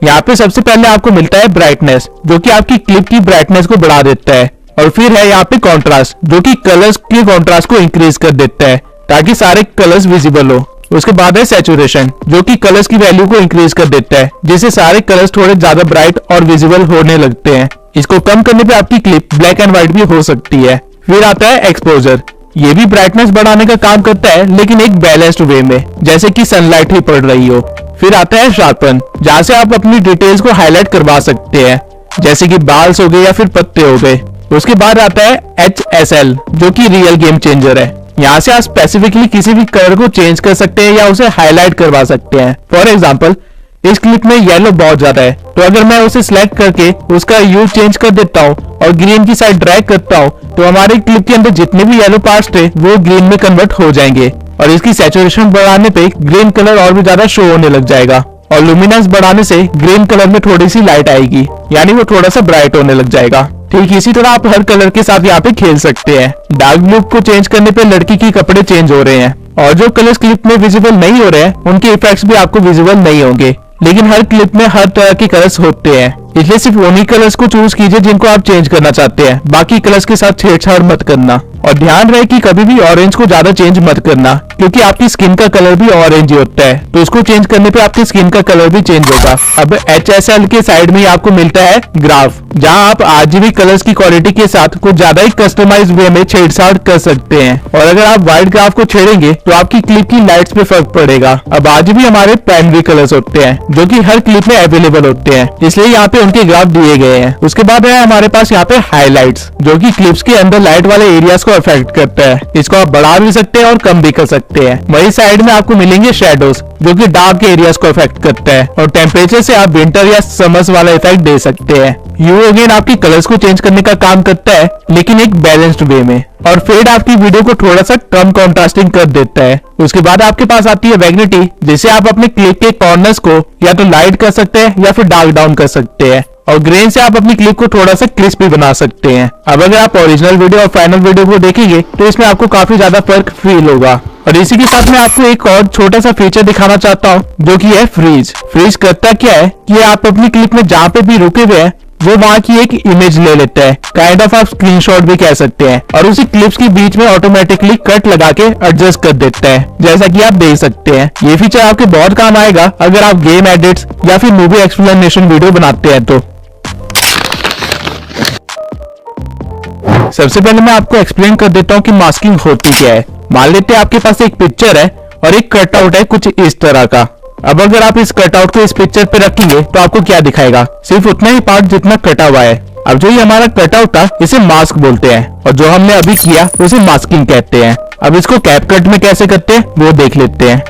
यहाँ पे सबसे पहले आपको मिलता है ब्राइटनेस, जो कि आपकी क्लिप की ब्राइटनेस को बढ़ा देता है। और फिर है यहाँ पे कॉन्ट्रास्ट, जो कि कलर्स के कॉन्ट्रास्ट को इंक्रीज कर देता है ताकि सारे कलर्स विजिबल हो। उसके बाद है सैचुरेशन, जो कि कलर्स की वैल्यू को इंक्रीज कर देता है, जिससे सारे कलर्स थोड़े ज्यादा ब्राइट और विजिबल होने लगते हैं। इसको कम करने पे आपकी क्लिप ब्लैक एंड व्हाइट भी हो सकती है। फिर आता है एक्सपोजर, ये भी ब्राइटनेस बढ़ाने का काम करता है, लेकिन एक बैलेंस्ड वे में, जैसे कि सनलाइट ही पड़ रही हो। फिर आता है शार्पन, जहाँ से आप अपनी डिटेल्स को हाईलाइट करवा सकते हैं, जैसे कि बाल्स हो गए या फिर पत्ते हो गए। उसके बाद आता है HSL, जो कि रियल गेम चेंजर है। यहाँ से आप स्पेसिफिकली किसी भी कलर को चेंज कर सकते हैं या उसे हाईलाइट करवा सकते हैं। फॉर एग्जाम्पल, इस क्लिप में येलो बहुत ज्यादा है, तो अगर मैं उसे सिलेक्ट करके उसका ह्यू चेंज कर देता हूँ और ग्रीन की साइड ड्रैग करता हूँ, तो हमारे क्लिप के अंदर जितने भी येलो पार्ट्स थे वो ग्रीन में कन्वर्ट हो जाएंगे। और इसकी सैचुरेशन बढ़ाने पे ग्रीन कलर और भी ज्यादा शो होने लग जाएगा, और लुमिनेंस बढ़ाने से ग्रीन कलर में थोड़ी सी लाइट आएगी, यानी वो थोड़ा सा ब्राइट होने लग जाएगा। ठीक इसी तरह आप हर कलर के साथ यहाँ पे खेल सकते हैं। डार्क ब्लू को चेंज करने पे लड़की के कपड़े चेंज हो रहे हैं, और जो कलर्स क्लिप में विजिबल नहीं हो रहे हैं उनके इफेक्ट्स भी आपको विजिबल नहीं होंगे। लेकिन हर क्लिप में हर तरह के कलर्स होते हैं, इसलिए सिर्फ उन्हीं कलर्स को चूज कीजिए जिनको आप चेंज करना चाहते हैं। बाकी कलर्स के साथ छेड़छाड़ मत करना, और ध्यान रहे कि कभी भी ऑरेंज को ज्यादा चेंज मत करना, क्योंकि आपकी स्किन का कलर भी ऑरेंज ही होता है, तो उसको चेंज करने पे आपकी स्किन का कलर भी चेंज होगा। अब HSL के साइड में आपको मिलता है ग्राफ, जहां आप RGB कलर्स की क्वालिटी के साथ कुछ ज्यादा ही कस्टमाइज वे में छेड़छाड़ कर सकते हैं। और अगर आप व्हाइट ग्राफ को छेड़ेंगे तो आपकी क्लिप की लाइट्स पे फर्क पड़ेगा। अब RGB हमारे प्राइमरी कलर्स होते हैं, जो कि हर क्लिप में अवेलेबल होते हैं, इसलिए यहाँ पे उनके ग्राफ दिए गए हैं। उसके बाद है हमारे पास यहाँ पे हाईलाइट्स, जो कि क्लिप्स के अंदर लाइट वाले एरियाज को अफेक्ट करता है। इसको आप बढ़ा भी सकते हैं और कम भी कर सकते हैं। वही साइड में आपको मिलेंगे शेडोज, जो कि डार्क एरियाज को अफेक्ट करता है, और टेम्परेचर से आप विंटर या समर्स वाला इफेक्ट दे सकते हैं। यू अगेन आपकी कलर्स को चेंज करने का काम करता है, लेकिन एक बैलेंस्ड वे में। और फेड आपकी वीडियो को थोड़ा सा कम कॉन्ट्रास्टिंग कर देता है। उसके बाद आपके पास आती है वैग्निटी, जिसे आप अपने क्लिप के कॉर्नर्स को या तो लाइट कर सकते हैं या फिर डार्क डाउन कर सकते हैं। और ग्रेन से आप अपनी क्लिप को थोड़ा सा क्रिस्पी बना सकते हैं। अब अगर आप ओरिजिनल वीडियो और फाइनल वीडियो को देखेंगे तो इसमें आपको काफी ज्यादा फर्क फील होगा। और इसी के साथ मैं आपको एक और छोटा सा फीचर दिखाना चाहता हूँ, जो कि है फ्रीज। फ्रीज करता क्या है कि आप अपनी क्लिप में जहाँ पे भी रुके हुए हैं वो वहाँ की एक इमेज ले लेता है, काइंड ऑफ आप स्क्रीनशॉट भी कह सकते हैं, और उसी क्लिप्स के बीच में ऑटोमेटिकली कट लगा के एडजस्ट कर देता है, जैसा कि आप देख सकते हैं। ये फीचर आपके बहुत काम आएगा अगर आप गेम एडिट्स या फिर मूवी एक्सप्लेनेशन वीडियो बनाते हैं तो। सबसे पहले मैं आपको एक्सप्लेन कर देता हूँ कि मास्किंग होती क्या है। मान लेते हैं आपके पास एक पिक्चर है और एक कटआउट है कुछ इस तरह का। अब अगर आप इस कटआउट को इस पिक्चर पे रखेंगे तो आपको क्या दिखाएगा? सिर्फ उतना ही पार्ट जितना कटा हुआ है। अब जो ये हमारा कटआउट था इसे मास्क बोलते हैं, और जो हमने अभी किया उसे मास्किंग कहते हैं। अब इसको कैपकट में कैसे करते हैं वो देख लेते हैं।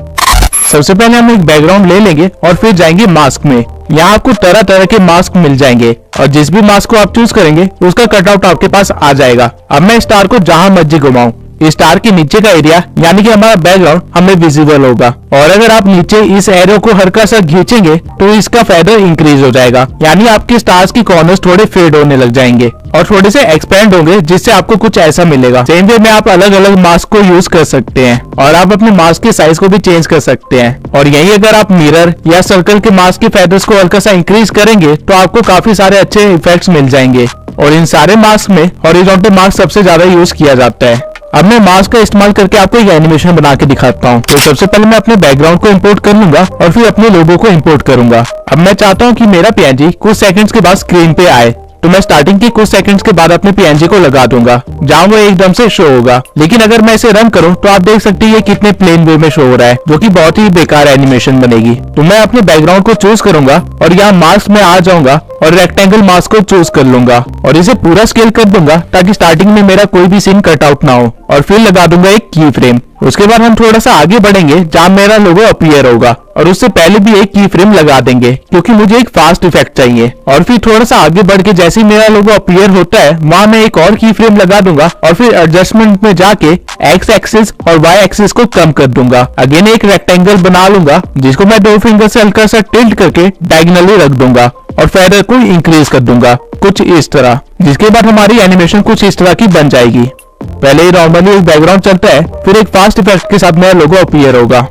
सबसे पहले हम एक बैकग्राउंड ले लेंगे और फिर जाएंगे मास्क में। यहाँ आपको तरह तरह के मास्क मिल जाएंगे, और जिस भी मास्क को आप चूज करेंगे उसका कटआउट आपके पास आ जाएगा। अब मैं स्टार को जहां मर्जी घुमाऊं, स्टार के नीचे का एरिया यानी कि हमारा बैकग्राउंड हमें विजिबल होगा। और अगर आप नीचे इस एरो को हल्का सा खींचेंगे तो इसका फेदर इंक्रीज हो जाएगा, यानी आपके स्टार्स की कॉर्नर्स थोड़े फेड होने लग जाएंगे और थोड़े से एक्सपेंड होंगे, जिससे आपको कुछ ऐसा मिलेगा। सेम वे में आप अलग अलग मास्क को यूज कर सकते हैं, और आप अपने मास्क के साइज को भी चेंज कर सकते हैं। और यही अगर आप मिरर या सर्कल के मास्क के फेदर्स को हल्का सा इंक्रीज करेंगे तो आपको काफी सारे अच्छे इफेक्ट्स मिल जाएंगे। और इन सारे मास्क में हॉरिजॉन्टल मास्क सबसे ज्यादा यूज किया जाता है। अब मैं मास्क का इस्तेमाल करके आपको एक एनिमेशन बना के दिखाता हूँ। तो सबसे पहले मैं अपने बैकग्राउंड को इंपोर्ट कर लूंगा और फिर अपने लोगो को इंपोर्ट करूंगा। अब मैं चाहता हूँ कि मेरा PNG कुछ सेकंड्स के बाद स्क्रीन पे आए, तो मैं स्टार्टिंग के कुछ सेकंड्स के बाद अपने PNG को लगा दूंगा जहां वो एकदम से शो होगा। लेकिन अगर मैं इसे रन करूं तो आप देख सकते हैं ये कितने प्लेन वे में शो हो रहा है, जो कि बहुत ही बेकार एनिमेशन बनेगी। तो मैं अपने बैकग्राउंड को चूज करूंगा और यहाँ मास्क में आ जाऊंगा और रेक्टेंगल मास्क को चूज कर लूंगा और इसे पूरा स्केल कर दूंगा ताकि स्टार्टिंग में मेरा कोई भी सीन कट आउट ना हो, और फिर लगा दूंगा एक की फ्रेम। उसके बाद हम थोड़ा सा आगे बढ़ेंगे जहां मेरा लोगो अपीयर होगा, और उससे पहले भी एक की फ्रेम लगा देंगे क्योंकि मुझे एक फास्ट इफेक्ट चाहिए। और फिर थोड़ा सा आगे बढ़ के जैसे ही मेरा लोगो अपीयर होता है वहां मैं एक और की फ्रेम लगा दूंगा और फिर एडजस्टमेंट में जाके एक्स एक्सिस और वाई एक्सिस को कम कर दूंगा। अगेन एक रेक्टेंगल बना लूंगा जिसको मैं 2 फिंगर से हल्का सा टिल्ट करके डायगोनली रख दूंगा और फेदर को इंक्रीज कर दूंगा कुछ इस तरह, जिसके बाद हमारी एनिमेशन कुछ इस तरह की बन जाएगी। पहले ही नॉर्मली एक बैकग्राउंड चलता है, फिर एक फास्ट इफेक्ट के साथ मेरा लोगो अपीयर होगा।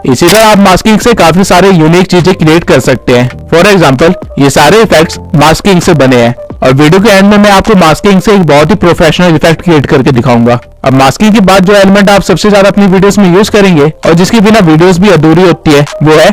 इसी तरह आप मास्किंग से काफी सारे यूनिक चीजें क्रिएट कर सकते हैं। फॉर एग्जांपल ये सारे इफेक्ट्स मास्किंग से बने हैं और वीडियो के एंड में मैं आपको मास्किंग से एक बहुत ही प्रोफेशनल इफेक्ट क्रिएट करके दिखाऊंगा। अब मास्किंग के बाद जो एलिमेंट आप सबसे ज्यादा अपनी वीडियोस में यूज करेंगे और जिसके बिना वीडियोस भी अधूरी होती है वो है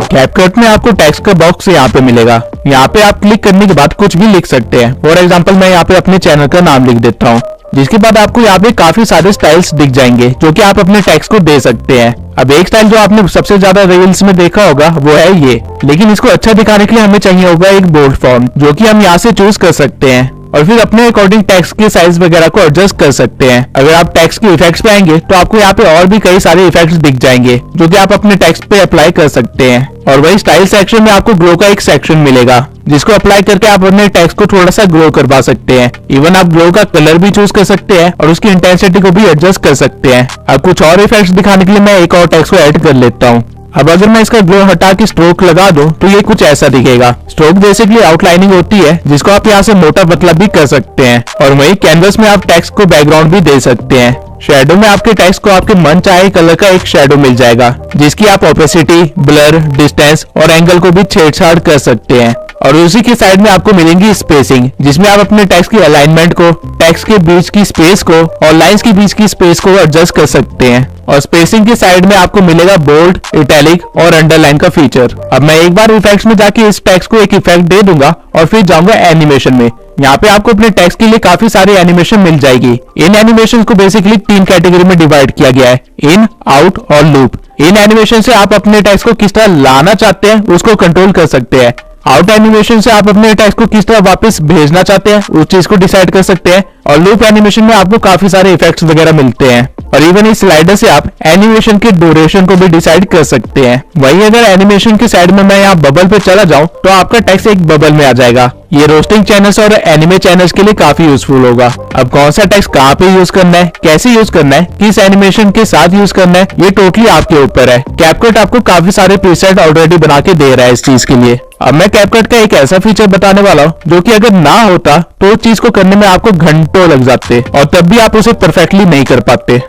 कैपकट में आपको टेक्स्ट का बॉक्स यहाँ पे मिलेगा। यहाँ पे आप क्लिक करने के बाद कुछ भी लिख सकते हैं। फॉर एग्जांपल मैं यहाँ पे अपने चैनल का नाम लिख देता हूँ, जिसके बाद आपको यहाँ पे काफी सारे स्टाइल्स दिख जाएंगे जो कि आप अपने टेक्स्ट को दे सकते हैं। अब एक स्टाइल जो आपने सबसे ज्यादा रील्स में देखा होगा वो है ये, लेकिन इसको अच्छा दिखाने के लिए हमें चाहिए होगा एक बोल्ड फॉन्ट जो कि हम यहाँ से चूज कर सकते हैं और फिर अपने अकॉर्डिंग टेक्स्ट के साइज वगैरह को एडजस्ट कर सकते हैं। अगर आप टेक्स्ट के इफेक्ट्स पे आएंगे तो आपको यहाँ पे और भी कई सारे इफेक्ट्स दिख जाएंगे जो कि आप अपने टेक्स्ट पे अप्लाई कर सकते हैं। और वही स्टाइल सेक्शन में आपको ग्रो का एक सेक्शन मिलेगा जिसको अप्लाई करके आप अपने टेक्स्ट को थोड़ा सा ग्रो करवा सकते हैं। इवन आप ग्रो का कलर भी चूज कर सकते हैं और उसकी इंटेंसिटी को भी एडजस्ट कर सकते हैं। अब कुछ और इफेक्ट्स दिखाने के लिए मैं एक और टेक्स्ट को ऐड कर लेता हूँ। अब अगर मैं इसका ग्लो हटा के स्ट्रोक लगा दूं तो ये कुछ ऐसा दिखेगा। स्ट्रोक बेसिकली आउटलाइनिंग होती है जिसको आप यहाँ से मोटा पतला भी कर सकते हैं। और वही कैनवस में आप टेक्स्ट को बैकग्राउंड भी दे सकते हैं। शेडो में आपके टेक्स्ट को आपके मन चाहे कलर का एक शेडो मिल जाएगा जिसकी आप ओपेसिटी, ब्लर, डिस्टेंस और एंगल को भी छेड़छाड़ कर सकते हैं। और उसी के साइड में आपको मिलेंगी स्पेसिंग जिसमें आप अपने टेक्स्ट की अलाइनमेंट को, टेक्स्ट के बीच की स्पेस को और लाइंस के बीच की स्पेस को एडजस्ट कर सकते हैं। और स्पेसिंग के साइड में आपको मिलेगा बोल्ड, इटैलिक और अंडरलाइन का फीचर। अब मैं एक बार इफेक्ट्स में जाके इस टेक्स्ट को एक इफेक्ट दे दूंगा और फिर जाऊंगा एनिमेशन में। यहाँ पे आपको अपने टेक्स्ट के लिए काफी सारी एनिमेशन मिल जाएगी। इन एनिमेशन को बेसिकली 3 कैटेगरी में डिवाइड किया गया है, इन, आउट और लूप। इन एनिमेशन से आप अपने टेक्स्ट को किस तरह लाना चाहते हैं उसको कंट्रोल कर सकते हैं। आउट एनिमेशन से आप अपने टेक्स्ट को किस तरह वापस भेजना चाहते हैं उस चीज को डिसाइड कर सकते हैं। और लूप एनिमेशन में आपको काफी सारे इफेक्ट्स वगैरह मिलते हैं। और इवन इस स्लाइडर से आप एनिमेशन के ड्यूरेशन को भी डिसाइड कर सकते हैं। वहीं अगर एनिमेशन के साइड में मैं यहाँ बबल पे चला जाऊं तो आपका टेक्स्ट एक बबल में आ जाएगा। ये रोस्टिंग चैनल्स और एनिमे चैनल्स के लिए काफी यूजफुल होगा। अब कौन सा टेक्स्ट कहाँ पे यूज करना है, कैसे यूज करना है, किस एनिमेशन के साथ यूज करना है, ये टोटली आपके ऊपर है। कैपकट आपको काफी सारे प्रीसेट ऑलरेडी बना के दे रहा है इस चीज के लिए। अब मैं कैपकट का एक ऐसा फीचर बताने वाला हूँ जो कि अगर ना होता तो उस चीज को करने में आपको घंटों लग जाते और तब भी आप उसे परफेक्टली नहीं कर पाते।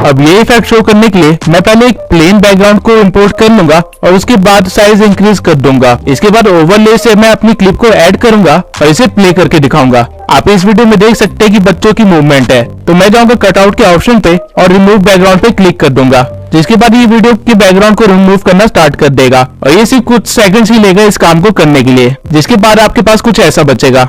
अब ये इफेक्ट शो करने के लिए मैं पहले एक प्लेन बैकग्राउंड को इंपोर्ट कर लूंगा और उसके बाद साइज इंक्रीज कर दूंगा। इसके बाद ओवरले से मैं अपनी क्लिप को ऐड करूंगा और इसे प्ले करके दिखाऊंगा। आप इस वीडियो में देख सकते हैं कि बच्चों की मूवमेंट है, तो मैं जाऊंगा कटआउट के ऑप्शन पे और रिमूव बैकग्राउंड पे क्लिक कर दूंगा, जिसके बाद ये वीडियो के बैकग्राउंड को रिमूव करना स्टार्ट कर देगा। और ये सिर्फ कुछ सेकंड्स ही लेगा इस काम को करने के लिए, जिसके बाद आपके पास कुछ ऐसा बचेगा।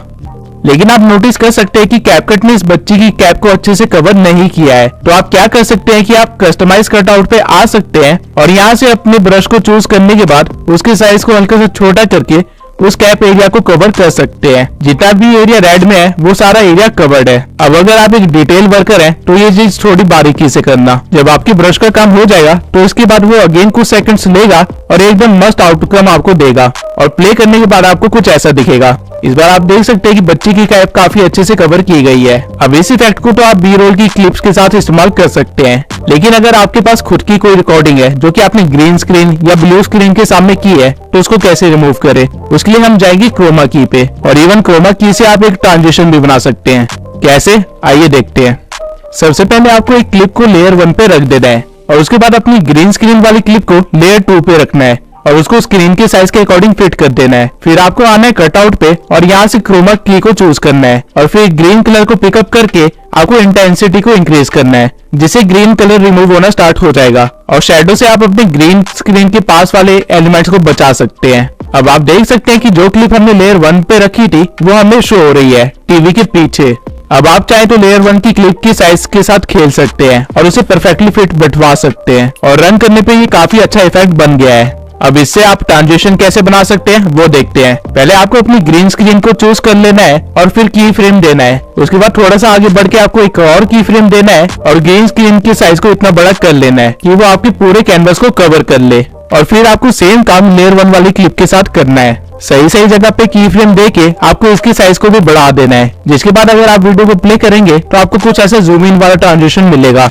लेकिन आप नोटिस कर सकते हैं कि कैपकट ने इस बच्ची की कैप को अच्छे से कवर नहीं किया है। तो आप क्या कर सकते हैं कि आप कस्टमाइज कटआउट पे आ सकते हैं और यहाँ से अपने ब्रश को चूज करने के बाद उसके साइज को हल्का सा छोटा करके उस कैप एरिया को कवर कर सकते हैं। जितना भी एरिया रेड में है वो सारा एरिया कवर्ड है। अब अगर आप एक डिटेल वर्कर हैं तो ये चीज थोड़ी बारीकी से करना। जब आपकी ब्रश का काम हो जाएगा तो इसके बाद वो अगेन कुछ सेकंड्स लेगा और एकदम मस्त आउटकम आपको देगा। और प्ले करने के बाद आपको कुछ ऐसा दिखेगा। इस बार आप देख सकते हैं कि बच्ची की कैप काफी अच्छे से कवर की गई है। अब इस इफेक्ट को तो आप बी रोल की क्लिप्स के साथ इस्तेमाल कर सकते हैं, लेकिन अगर आपके पास खुद की कोई रिकॉर्डिंग है जो कि आपने ग्रीन स्क्रीन या ब्लू स्क्रीन के सामने की है तो उसको कैसे रिमूव करें, उसके लिए हम जाएंगे क्रोमा की पे। और इवन क्रोमा की से आप एक ट्रांजिशन भी बना सकते हैं। कैसे, आइए देखते हैं। सबसे पहले आपको एक क्लिप को लेयर 1 पे रख देना है और उसके बाद अपनी ग्रीन स्क्रीन वाली क्लिप को लेयर 2 पे रखना है और उसको स्क्रीन के साइज के अकॉर्डिंग फिट कर देना है। फिर आपको आना है कटआउट पे और यहाँ से क्रोमा की को चूज करना है और फिर ग्रीन कलर को पिकअप करके आपको इंटेंसिटी को इंक्रीज करना है, जिससे ग्रीन कलर रिमूव होना स्टार्ट हो जाएगा। और शेडो से आप अपने ग्रीन स्क्रीन के पास वाले एलिमेंट्स को बचा सकते हैं। अब आप देख सकते हैं कि जो क्लिप हमने लेयर 1 पे रखी थी वो हमें शो हो रही है टीवी के पीछे। अब आप चाहे तो लेयर 1 की क्लिप की साइज के साथ खेल सकते हैं और उसे परफेक्टली फिट बैठवा सकते हैं और रन करने पे ये काफी अच्छा इफेक्ट बन गया है। अब इससे आप ट्रांजिशन कैसे बना सकते हैं वो देखते हैं। पहले आपको अपनी ग्रीन स्क्रीन को चूज कर लेना है और फिर की फ्रेम देना है। उसके बाद थोड़ा सा आगे बढ़ के आपको एक और की फ्रेम देना है और ग्रीन स्क्रीन के साइज को इतना बड़ा कर लेना है कि वो आपके पूरे कैनवस को कवर कर ले। और फिर आपको सेम काम लेयर 1 वाली क्लिप के साथ करना है। सही सही जगह पे की फ्रेम देके आपको इसकी साइज को भी बढ़ा देना है, जिसके बाद अगर आप वीडियो को प्ले करेंगे तो आपको कुछ ऐसा जूम इन वाला ट्रांजिशन मिलेगा।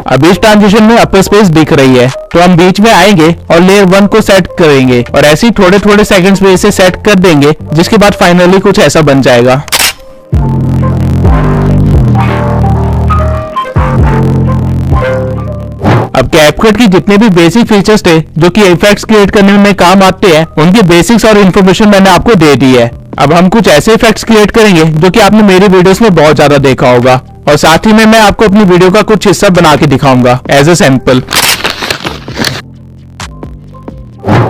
अब इस ट्रांजिशन में अपर स्पेस दिख रही है, तो हम बीच में आएंगे और लेयर 1 को सेट करेंगे और ऐसे ही थोड़े थोड़े सेकंड्स में इसे सेट कर देंगे, जिसके बाद फाइनली कुछ ऐसा बन जाएगा। अब कैपकट की जितने भी बेसिक फीचर्स थे जो कि इफेक्ट्स क्रिएट करने में काम आते हैं, उनकी बेसिक्स और इन्फॉर्मेशन मैंने आपको दे दी है। अब हम कुछ ऐसे इफेक्ट्स क्रिएट करेंगे जो कि आपने मेरी वीडियोस में बहुत ज्यादा देखा होगा, और साथ ही में मैं आपको अपनी वीडियो का कुछ हिस्सा बना के दिखाऊंगा एज ए सैंपल।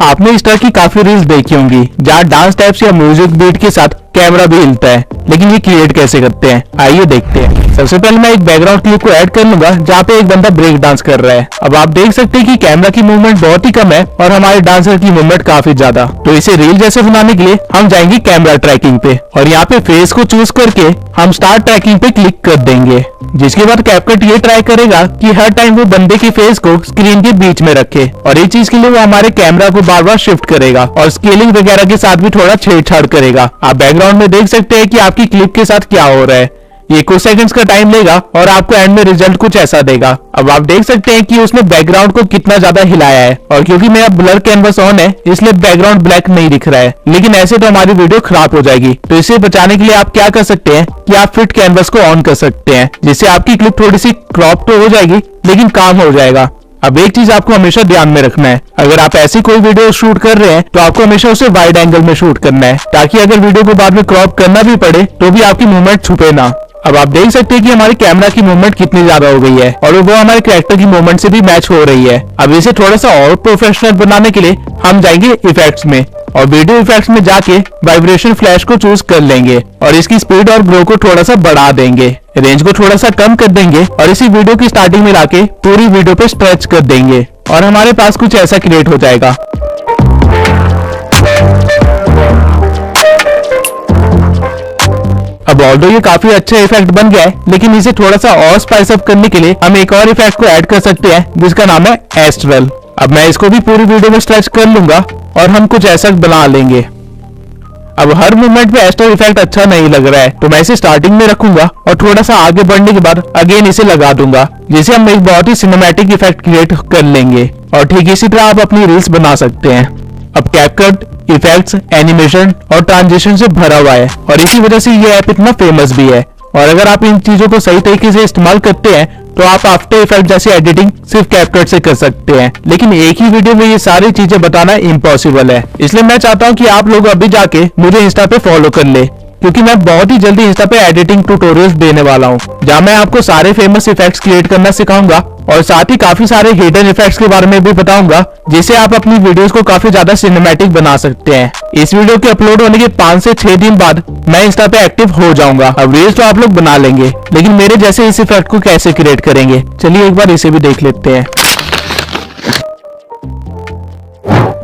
आपने इस तरह की काफी रील्स देखी होंगी जहाँ डांस स्टेप्स या म्यूजिक बीट के साथ कैमरा भी हिलता है, लेकिन ये क्रिएट कैसे करते हैं आइए देखते हैं। सबसे पहले मैं एक बैकग्राउंड क्लिप को ऐड कर लूंगा जहाँ पे एक बंदा ब्रेक डांस कर रहा है। अब आप देख सकते हैं कि कैमरा की मूवमेंट बहुत ही कम है और हमारे डांसर की मूवमेंट काफी ज्यादा। तो इसे रील जैसे बनाने के लिए हम जाएंगे कैमरा ट्रैकिंग पे और यहाँ पे फेस को चूज करके हम स्टार्ट ट्रैकिंग पे क्लिक कर देंगे, जिसके बाद कैपकट ये ट्राई करेगा कि हर टाइम वो बंदे की फेस को स्क्रीन के बीच में रखे, और इस चीज के लिए वो हमारे कैमरा को बार बार शिफ्ट करेगा और स्केलिंग वगैरह के साथ भी थोड़ा छेड़छाड़ करेगा। आप बैकग्राउंड में देख सकते हैं कि आपकी क्लिप के साथ क्या हो रहा है। ये कुछ सेकंड्स का टाइम लेगा और आपको एंड में रिजल्ट कुछ ऐसा देगा। अब आप देख सकते हैं कि उसने बैकग्राउंड को कितना ज्यादा हिलाया है, और क्योंकि मेरा ब्लर कैनवस ऑन है इसलिए बैकग्राउंड ब्लैक नहीं दिख रहा है, लेकिन ऐसे तो हमारी वीडियो खराब हो जाएगी। तो इसे बचाने के लिए आप क्या कर सकते हैं कि आप फिट कैनवस को ऑन कर सकते हैं, जिससे आपकी क्लिप थोड़ी सी क्रॉप तो हो जाएगी लेकिन काम हो जाएगा। अब एक चीज आपको हमेशा ध्यान में रखना है, अगर आप ऐसी कोई वीडियो शूट कर रहे हैं तो आपको हमेशा उसे वाइड एंगल में शूट करना है, ताकि अगर वीडियो को बाद में क्रॉप करना भी पड़े तो भी आपकी मूवमेंट छुपे ना। अब आप देख सकते हैं कि हमारे कैमरा की मूवमेंट कितनी ज्यादा हो गई है और वो हमारे कैरेक्टर की मूवमेंट से भी मैच हो रही है। अब इसे थोड़ा सा और प्रोफेशनल बनाने के लिए हम जाएंगे इफेक्ट्स में और वीडियो इफेक्ट्स में जाके वाइब्रेशन फ्लैश को चूज कर लेंगे और इसकी स्पीड और ग्रो को थोड़ा सा बढ़ा देंगे, रेंज को थोड़ा सा कम कर देंगे और इसी वीडियो की स्टार्टिंग में लाके पूरी वीडियो पे स्ट्रेच कर देंगे और हमारे पास कुछ ऐसा क्रिएट हो जाएगा। अब ऑल्दो ये काफी अच्छा इफेक्ट बन गया है, लेकिन इसे थोड़ा सा और स्पाइस अप करने के लिए हम एक और इफेक्ट को ऐड कर सकते हैं जिसका नाम है एस्ट्रल। अब मैं इसको भी पूरी वीडियो में स्ट्रेच कर लूंगा और हम कुछ ऐसा बना लेंगे। अब हर मूवमेंट में एस्ट्रल इफेक्ट अच्छा नहीं लग रहा है, तो मैं इसे स्टार्टिंग में रखूंगा और थोड़ा सा आगे बढ़ने के बाद अगेन इसे लगा दूंगा, जिसे हम एक बहुत ही सिनेमैटिक इफेक्ट क्रिएट कर लेंगे। और ठीक इसी तरह आप अपनी रील्स बना सकते हैं। अब कैपकट इफेक्ट्स, एनिमेशन और ट्रांजिशन से भरा हुआ है और इसी वजह से ये ऐप इतना फेमस भी है। और अगर आप इन चीजों को सही तरीके से इस्तेमाल करते हैं तो आप आफ्टर इफेक्ट जैसी एडिटिंग सिर्फ कैपकट से कर सकते हैं, लेकिन एक ही वीडियो में ये सारी चीजें बताना इम्पॉसिबल है। इसलिए मैं चाहता हूँ कि आप लोग अभी जाके मुझे इंस्टा पे फॉलो कर ले, क्योंकि मैं बहुत ही जल्दी इंस्टा पे एडिटिंग ट्यूटोरियल्स देने वाला हूँ, जहाँ मैं आपको सारे फेमस इफेक्ट्स क्रिएट करना सिखाऊंगा और साथ ही काफी सारे हिडन इफेक्ट्स के बारे में भी बताऊंगा, जिससे आप अपनी वीडियोस को काफी ज्यादा सिनेमैटिक बना सकते हैं। इस वीडियो के अपलोड होने के 5 से 6 दिन बाद मैं इंस्टा पे एक्टिव हो जाऊंगा। अब रील्स तो आप लोग बना लेंगे, लेकिन मेरे जैसे इस इफेक्ट को कैसे क्रिएट करेंगे, चलिए एक बार इसे भी देख लेते हैं।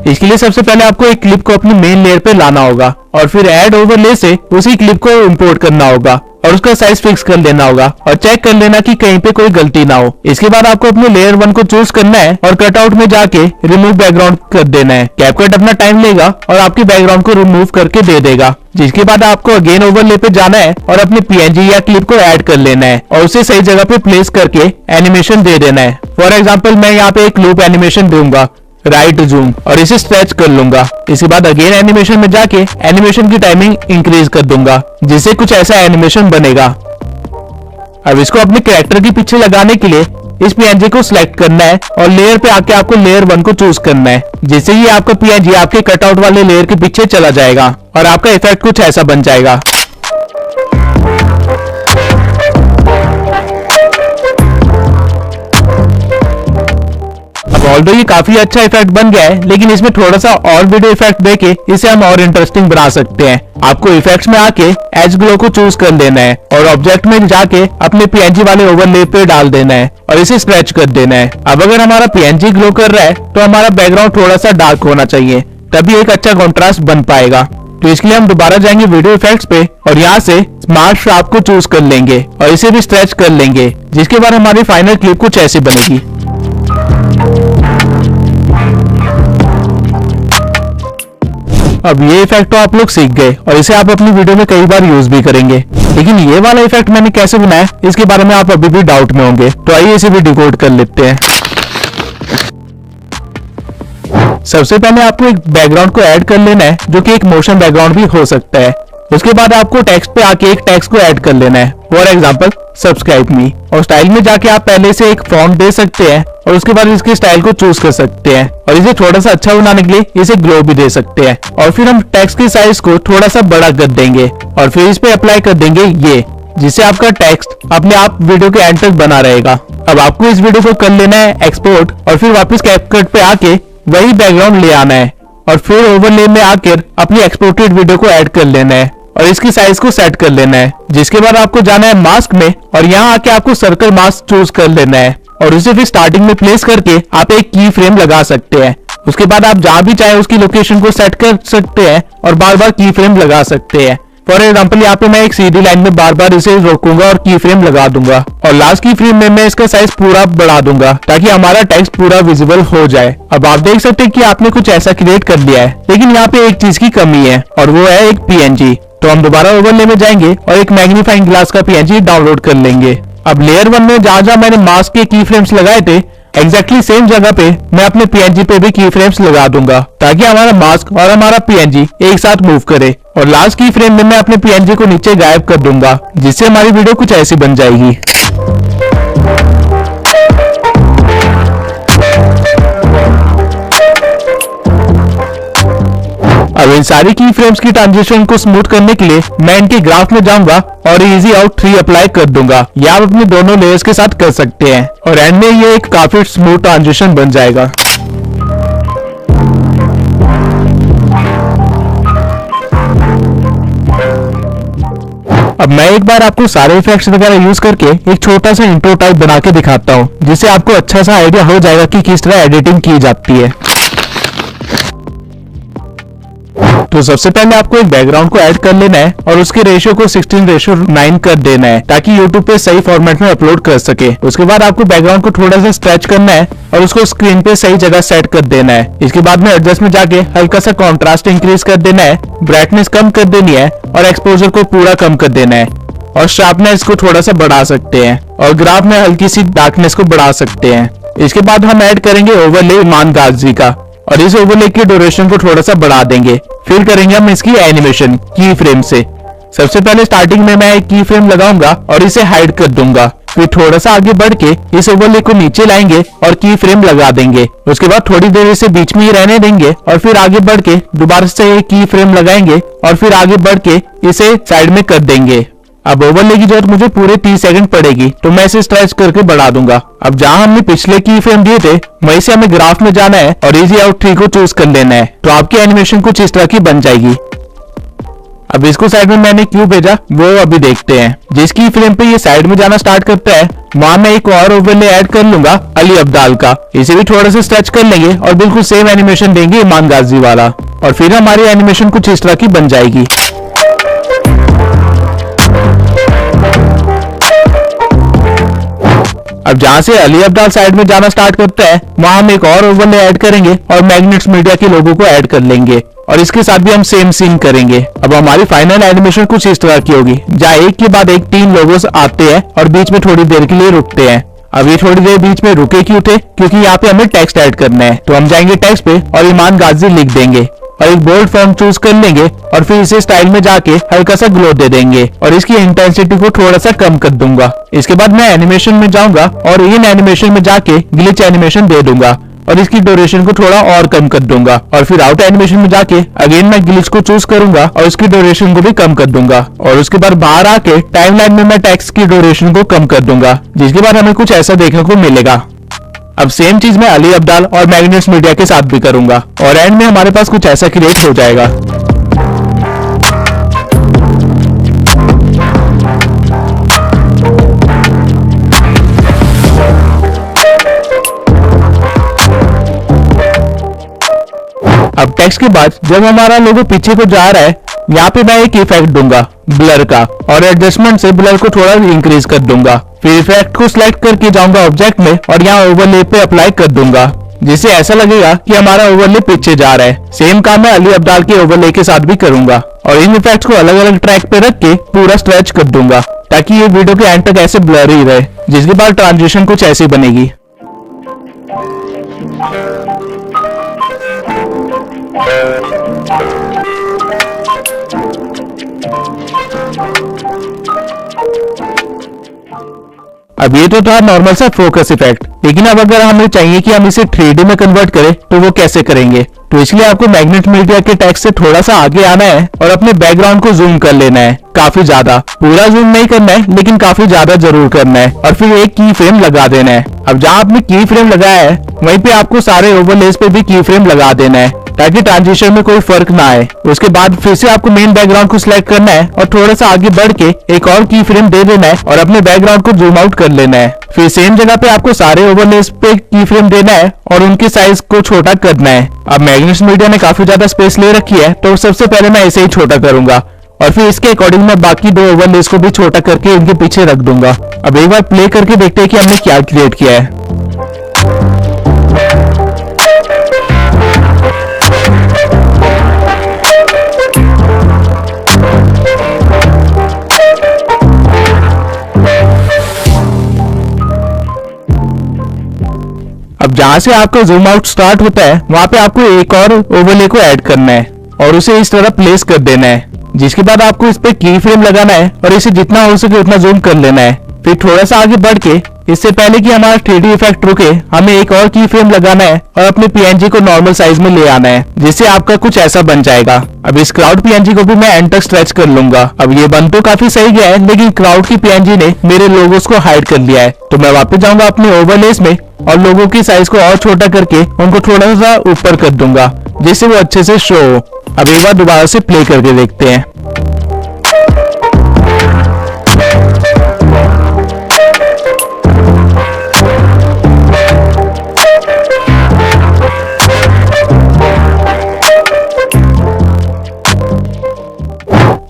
इसके लिए सबसे पहले आपको एक क्लिप को अपनी मेन लेयर पे लाना होगा और फिर ऐड ओवरले से उसी क्लिप को इंपोर्ट करना होगा और उसका साइज फिक्स कर लेना होगा और चेक कर लेना कि कहीं पे कोई गलती ना हो। इसके बाद आपको अपने लेयर 1 को चूज करना है और कटआउट में जाके रिमूव बैकग्राउंड कर देना है। कैपकट अपना टाइम लेगा और आपके बैकग्राउंड को रिमूव करके दे देगा, जिसके बाद आपको अगेन ओवरले पे जाना है और अपने पीएनजी या क्लिप को ऐड कर लेना है और उसे सही जगह पे प्लेस करके एनिमेशन दे देना है। फॉर एग्जाम्पल मैं यहाँ पे एक लूप एनिमेशन दूंगा, राइट जूम, और इसे स्ट्रेच कर लूंगा। इसके बाद अगेन एनिमेशन में जाके एनिमेशन की टाइमिंग इंक्रीज कर दूंगा, जिससे कुछ ऐसा एनिमेशन बनेगा। अब इसको अपने कैरेक्टर के पीछे लगाने के लिए इस पीएनजी को सिलेक्ट करना है और लेयर पे आके आपको लेयर 1 को चूज करना है, जिससे ये आपका पीएनजी आपके कटआउट वाले लेयर के पीछे चला जाएगा और आपका इफेक्ट कुछ ऐसा बन जाएगा। ऑल्दो ये काफी अच्छा इफेक्ट बन गया है, लेकिन इसमें थोड़ा सा और वीडियो इफेक्ट देके इसे हम और इंटरेस्टिंग बना सकते हैं। आपको इफेक्ट्स में आके एज ग्लो को चूज कर लेना है और ऑब्जेक्ट में जाके अपने पीएनजी वाले ओवरले पे डाल देना है और इसे स्ट्रेच कर देना है। अब अगर हमारा पीएनजी ग्लो कर रहा है तो हमारा बैकग्राउंड थोड़ा सा डार्क होना चाहिए, तभी एक अच्छा कॉन्ट्रास्ट बन पाएगा। तो इसके लिए हम दोबारा जाएंगे वीडियो इफेक्ट्स पे और यहाँ से स्मार्ट शार्प को चूज कर लेंगे और इसे भी स्ट्रेच कर लेंगे, जिसके बाद हमारी फाइनल क्लिप कुछ ऐसी बनेगी। अब ये इफेक्ट तो आप लोग सीख गए और इसे आप अपनी वीडियो में कई बार यूज भी करेंगे, लेकिन ये वाला इफेक्ट मैंने कैसे बनाया इसके बारे में आप अभी भी डाउट में होंगे। तो आइए इसे भी डिकोड कर लेते हैं। सबसे पहले आपको एक बैकग्राउंड को ऐड कर लेना है, जो कि एक मोशन बैकग्राउंड भी हो सकता है। उसके बाद आपको टेक्स्ट पे आके एक टेक्स्ट को ऐड कर लेना है, फॉर एग्जांपल सब्सक्राइब मी। और स्टाइल में जाके आप पहले से एक फॉन्ट दे सकते हैं और उसके बाद इसके स्टाइल को चूज कर सकते हैं और इसे थोड़ा सा अच्छा बनाने के लिए इसे ग्लो भी दे सकते हैं। और फिर हम टेक्स्ट की साइज को थोड़ा सा बड़ा कर देंगे और फिर इस पे अप्लाई कर देंगे ये, जिससे आपका टेक्स्ट अपने आप वीडियो के एंड तक बना रहेगा। अब आपको इस वीडियो को कर लेना है एक्सपोर्ट और फिर वापस कैपकट पे आके वही बैकग्राउंड ले आना है और फिर ओवरले में आकर अपनी एक्सपोर्टेड वीडियो को ऐड कर लेना है और इसकी साइज को सेट कर लेना है। जिसके बाद आपको जाना है मास्क में और यहाँ आके आपको सर्कल मास्क चूज कर लेना है और उसे फिर स्टार्टिंग में प्लेस करके आप एक की फ्रेम लगा सकते हैं। उसके बाद आप जहां भी चाहे उसकी लोकेशन को सेट कर सकते हैं और बार बार की फ्रेम लगा सकते हैं। फॉर एग्जाम्पल यहाँ पे मैं एक सीधी लाइन में बार बार इसे रोकूंगा और की फ्रेम लगा दूंगा और लास्ट की फ्रेम में मैं इसका साइज पूरा बढ़ा दूंगा ताकि हमारा टेक्स्ट पूरा विजिबल हो जाए। अब आप देख सकते हैं कि आपने कुछ ऐसा क्रिएट कर लिया है, लेकिन यहाँ पे एक चीज की कमी है और वो है एक पीएनजी। तो हम दोबारा ओवरले में जाएंगे और एक मैग्नीफाइंग ग्लास का पीएनजी डाउनलोड कर लेंगे। अब लेयर 1 में जहां मैंने मास्क के की फ्रेम्स लगाए थे, एग्जैक्टली सेम जगह पे मैं अपने पीएनजी पे भी की फ्रेम्स लगा दूंगा ताकि हमारा मास्क और हमारा पीएनजी एक साथ मूव करे। और लास्ट की फ्रेम में मैं अपने पीएनजी को नीचे गायब कर दूंगा, जिससे हमारी वीडियो कुछ ऐसी बन जाएगी। अब इन सारी की फ्रेम्स की ट्रांजिशन को स्मूथ करने के लिए मैं इनके ग्राफ में जाऊंगा और इजी आउट 3 अप्लाई कर दूंगा। ये आप अपने दोनों लेयर्स के साथ कर सकते हैं और एंड में ये एक काफी स्मूथ ट्रांजिशन बन जाएगा। अब मैं एक बार आपको सारे इफेक्ट्स वगैरह यूज करके एक छोटा सा इंट्रो टाइप बना के दिखाता हूँ, जिससे आपको अच्छा सा आइडिया हो जाएगा कि किस तरह एडिटिंग की जाती है। तो सबसे पहले आपको एक बैकग्राउंड को ऐड कर लेना है और उसके रेशियो को 16:9 कर देना है ताकि YouTube पे सही फॉर्मेट में अपलोड कर सके। उसके बाद आपको बैकग्राउंड को थोड़ा सा स्ट्रेच करना है और उसको स्क्रीन पे सही जगह सेट कर देना है। इसके बाद में एडजस्ट में जाके हल्का सा कॉन्ट्रास्ट इंक्रीज कर देना है, ब्राइटनेस कम कर देनी है और एक्सपोजर को पूरा कम कर देना है और शार्पनेस को थोड़ा सा बढ़ा सकते हैं और ग्राफ में हल्की सी डार्कनेस को बढ़ा सकते हैं। इसके बाद हम ऐड करेंगे ओवरले इमान गाजी का और इस ओवरले की ड्यूरेशन को थोड़ा सा बढ़ा देंगे। फिर करेंगे हम इसकी एनिमेशन की फ्रेम से। सबसे पहले स्टार्टिंग में मैं एक की फ्रेम लगाऊंगा और इसे हाइड कर दूंगा। फिर थोड़ा सा आगे बढ़ के इस ओवरले को नीचे लाएंगे और की फ्रेम लगा देंगे। उसके बाद थोड़ी देर इसे बीच में ही रहने देंगे और फिर आगे बढ़ के दोबारा से एक की फ्रेम लगाएंगे और फिर आगे बढ़ के इसे साइड में कर देंगे। अब ओवरले की जरूरत मुझे पूरे 30 सेकंड पड़ेगी, तो मैं इसे स्ट्रेच करके बढ़ा दूंगा। अब जहां हमने पिछले की फ्रेम दिए थे वहीं से हमें ग्राफ में जाना है और इजी आउट 3 को चूज कर लेना है, तो आपकी एनिमेशन कुछ इस तरह की बन जाएगी। अब इसको साइड में मैंने क्यों भेजा वो अभी देखते हैं। जिसकी फ्रेम पे ये साइड में जाना स्टार्ट करता है वहां मैं एक और ओवरले ऐड कर लूंगा अली अब्दाल का। इसे भी थोड़ा सा स्ट्रेच कर लेंगे और बिल्कुल सेम एनिमेशन देंगे इमान गाजी वाला और फिर हमारी एनिमेशन कुछ इस तरह की बन जाएगी। अब जहां से अली अब्दाल साइड में जाना स्टार्ट करता है वहां हम एक और ओवरले ऐड करेंगे और मैग्नेट्स मीडिया के लोगों को ऐड कर लेंगे और इसके साथ भी हम सेम सीन करेंगे। अब हमारी फाइनल एनिमेशन कुछ इस तरह की होगी, जहाँ एक के बाद एक 3 लोगोस आते हैं और बीच में थोड़ी देर के लिए रुकते हैं। अब ये थोड़ी देर बीच में रुके क्यों थे? क्योंकि यहाँ पे हमें टेक्स्ट ऐड करना है, तो हम जाएंगे टेक्स्ट पे और इमान गाजी लिख देंगे और एक बोल्ड फॉन्ट चूज कर लेंगे और फिर इसे स्टाइल में जाके हल्का सा ग्लो दे देंगे और इसकी इंटेंसिटी को थोड़ा सा कम कर दूंगा। इसके बाद मैं एनिमेशन में जाऊंगा और इन एनिमेशन में जाके ग्लिच एनिमेशन दे दूंगा और इसकी ड्यूरेशन को थोड़ा और कम कर दूंगा और फिर आउट एनिमेशन में जाके अगेन मैं ग्लिच को चूज करूंगा और इसकी ड्यूरेशन को भी कम कर दूंगा और उसके बाद बाहर आके टाइमलाइन में मैं टेक्स्ट की ड्यूरेशन को कम कर दूंगा, जिसके बाद हमें कुछ ऐसा देखने को मिलेगा। अब सेम चीज मैं अली अब्दाल और मैग्नेट्स मीडिया के साथ भी करूंगा और एंड में हमारे पास कुछ ऐसा क्रिएट हो जाएगा। अब टेक्स्ट के बाद जब हमारा लोगो पीछे को जा रहा है, यहाँ पे मैं एक इफेक्ट दूंगा ब्लर का और एडजस्टमेंट से ब्लर को थोड़ा इंक्रीज कर दूंगा। फिर इफेक्ट को सिलेक्ट करके जाऊंगा ऑब्जेक्ट में और यहाँ ओवरले पे अप्लाई कर दूंगा, जिससे ऐसा लगेगा कि हमारा ओवरले पीछे जा रहा है। सेम काम मैं अली अब्दाल के ओवरले के साथ भी करूंगा और इन इफेक्ट्स को अलग अलग ट्रैक पे रख के पूरा स्ट्रेच कर दूंगा ताकि ये वीडियो के एंड तक ऐसे ब्लर ही रहे, जिसके बाद ट्रांजिशन कुछ ऐसी बनेगी। अब ये तो था नॉर्मल सा फोकस इफेक्ट, लेकिन अब अगर हमें चाहिए कि हम इसे 3D में कन्वर्ट करें तो वो कैसे करेंगे। तो इसलिए आपको मैग्नेट मीडिया के टेक्स्ट से थोड़ा सा आगे आना है और अपने बैकग्राउंड को जूम कर लेना है, काफी ज्यादा। पूरा जूम नहीं करना है लेकिन काफी ज्यादा जरूर करना है और फिर एक की फ्रेम लगा देना है। अब जहाँ आपने की फ्रेम लगाया है वहीं पे आपको सारे ओवरलेस पे भी की फ्रेम लगा देना है ताकि ट्रांजिशन में कोई फर्क ना आए। उसके बाद फिर से आपको मेन बैकग्राउंड को सिलेक्ट करना है और थोड़ा सा आगे बढ़ के एक और की फ्रेम दे देना है और अपने बैकग्राउंड को जूम आउट कर लेना है। फिर सेम जगह पे आपको सारे ओवरलेस पे की फ्रेम देना है और उनके साइज को छोटा करना है। अब मैग्नेट्स मीडिया ने काफी ज्यादा स्पेस ले रखी है तो सबसे पहले मैं इसे ही छोटा करूंगा और फिर इसके अकॉर्डिंग मैं बाकी दो ओवरलेस को भी छोटा करके इनके पीछे रख दूंगा। अब एक बार प्ले करके देखते हैं कि हमने क्या क्रिएट किया है। अब जहां से आपका जूम आउट स्टार्ट होता है वहां पे आपको एक और ओवरले को ऐड करना है और उसे इस तरह प्लेस कर देना है, जिसके बाद आपको इस पे की फ्रेम लगाना है और इसे जितना हो सके उतना जूम कर लेना है। फिर थोड़ा सा आगे बढ़ के इससे पहले कि हमारा 3D इफेक्ट रुके हमें एक और की फ्रेम लगाना है और अपने PNG को नॉर्मल साइज में ले आना है, जिससे आपका कुछ ऐसा बन जाएगा। अब इस क्राउड PNG को भी मैं एंड तक स्ट्रेच कर लूंगा। अब ये बन तो काफी सही गया है लेकिन क्राउड की PNG ने मेरे लोगोस को हाइड कर लिया है, तो मैं वापस जाऊंगा अपने ओवरलेस में और लोगों की साइज को और छोटा करके उनको थोड़ा सा ऊपर कर दूंगा जिससे वो अच्छे से शो हो। अब एक बार दोबारा से प्ले करके देखते हैं।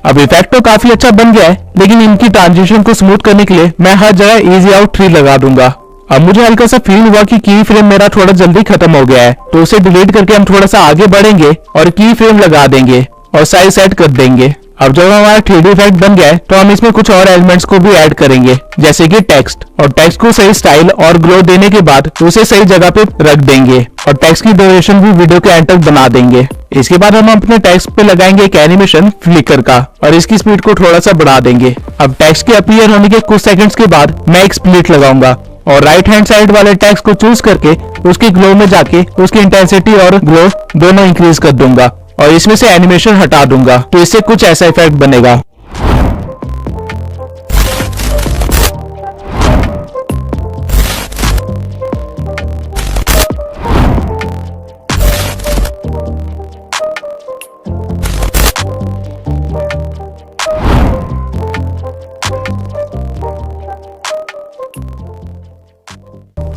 अब इफेक्ट तो काफी अच्छा बन गया है लेकिन इनकी ट्रांजिशन को स्मूथ करने के लिए मैं हर जगह इजी आउट 3 लगा दूंगा। अब मुझे हल्का सा फील हुआ कि की फ्रेम मेरा थोड़ा जल्दी खत्म हो गया है, तो उसे डिलीट करके हम थोड़ा सा आगे बढ़ेंगे और की फ्रेम लगा देंगे और साइज सेट कर देंगे। अब जब हमारा 3D इफेक्ट बन गया है तो हम इसमें कुछ और एलिमेंट्स को भी ऐड करेंगे, जैसे कि टेक्स्ट, और टेक्स्ट को सही स्टाइल और ग्लो देने के बाद उसे सही जगह पे रख देंगे और टेक्स्ट की ड्यूरेशन भी वीडियो के एंड तक बना देंगे। इसके बाद हम अपने टेक्स्ट पे लगाएंगे एक एनिमेशन फ्लिकर का और इसकी स्पीड को थोड़ा सा बढ़ा देंगे। अब टेक्स्ट के अपीयर होने के कुछ सेकंड्स के बाद मैं एक स्प्लिट लगाऊंगा और राइट हैंड साइड वाले टेक्स्ट को चूज करके उसकी ग्लो में जाके उसकी इंटेंसिटी और ग्लो दोनों इंक्रीज कर दूंगा और इसमें से एनिमेशन हटा दूंगा, तो इससे कुछ ऐसा इफेक्ट बनेगा।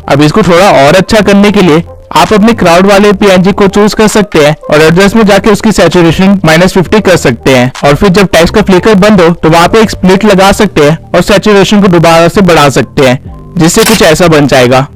अब इसको थोड़ा और अच्छा करने के लिए आप अपने क्राउड वाले PNG को चूज कर सकते हैं और एडजस्ट में जाके उसकी सैचुरेशन -50 कर सकते हैं और फिर जब टेक्स्ट का फ्लिकर बंद हो तो वहां पे एक स्प्लिट लगा सकते हैं और सैचुरेशन को दोबारा से बढ़ा सकते हैं, जिससे कुछ ऐसा बन जाएगा।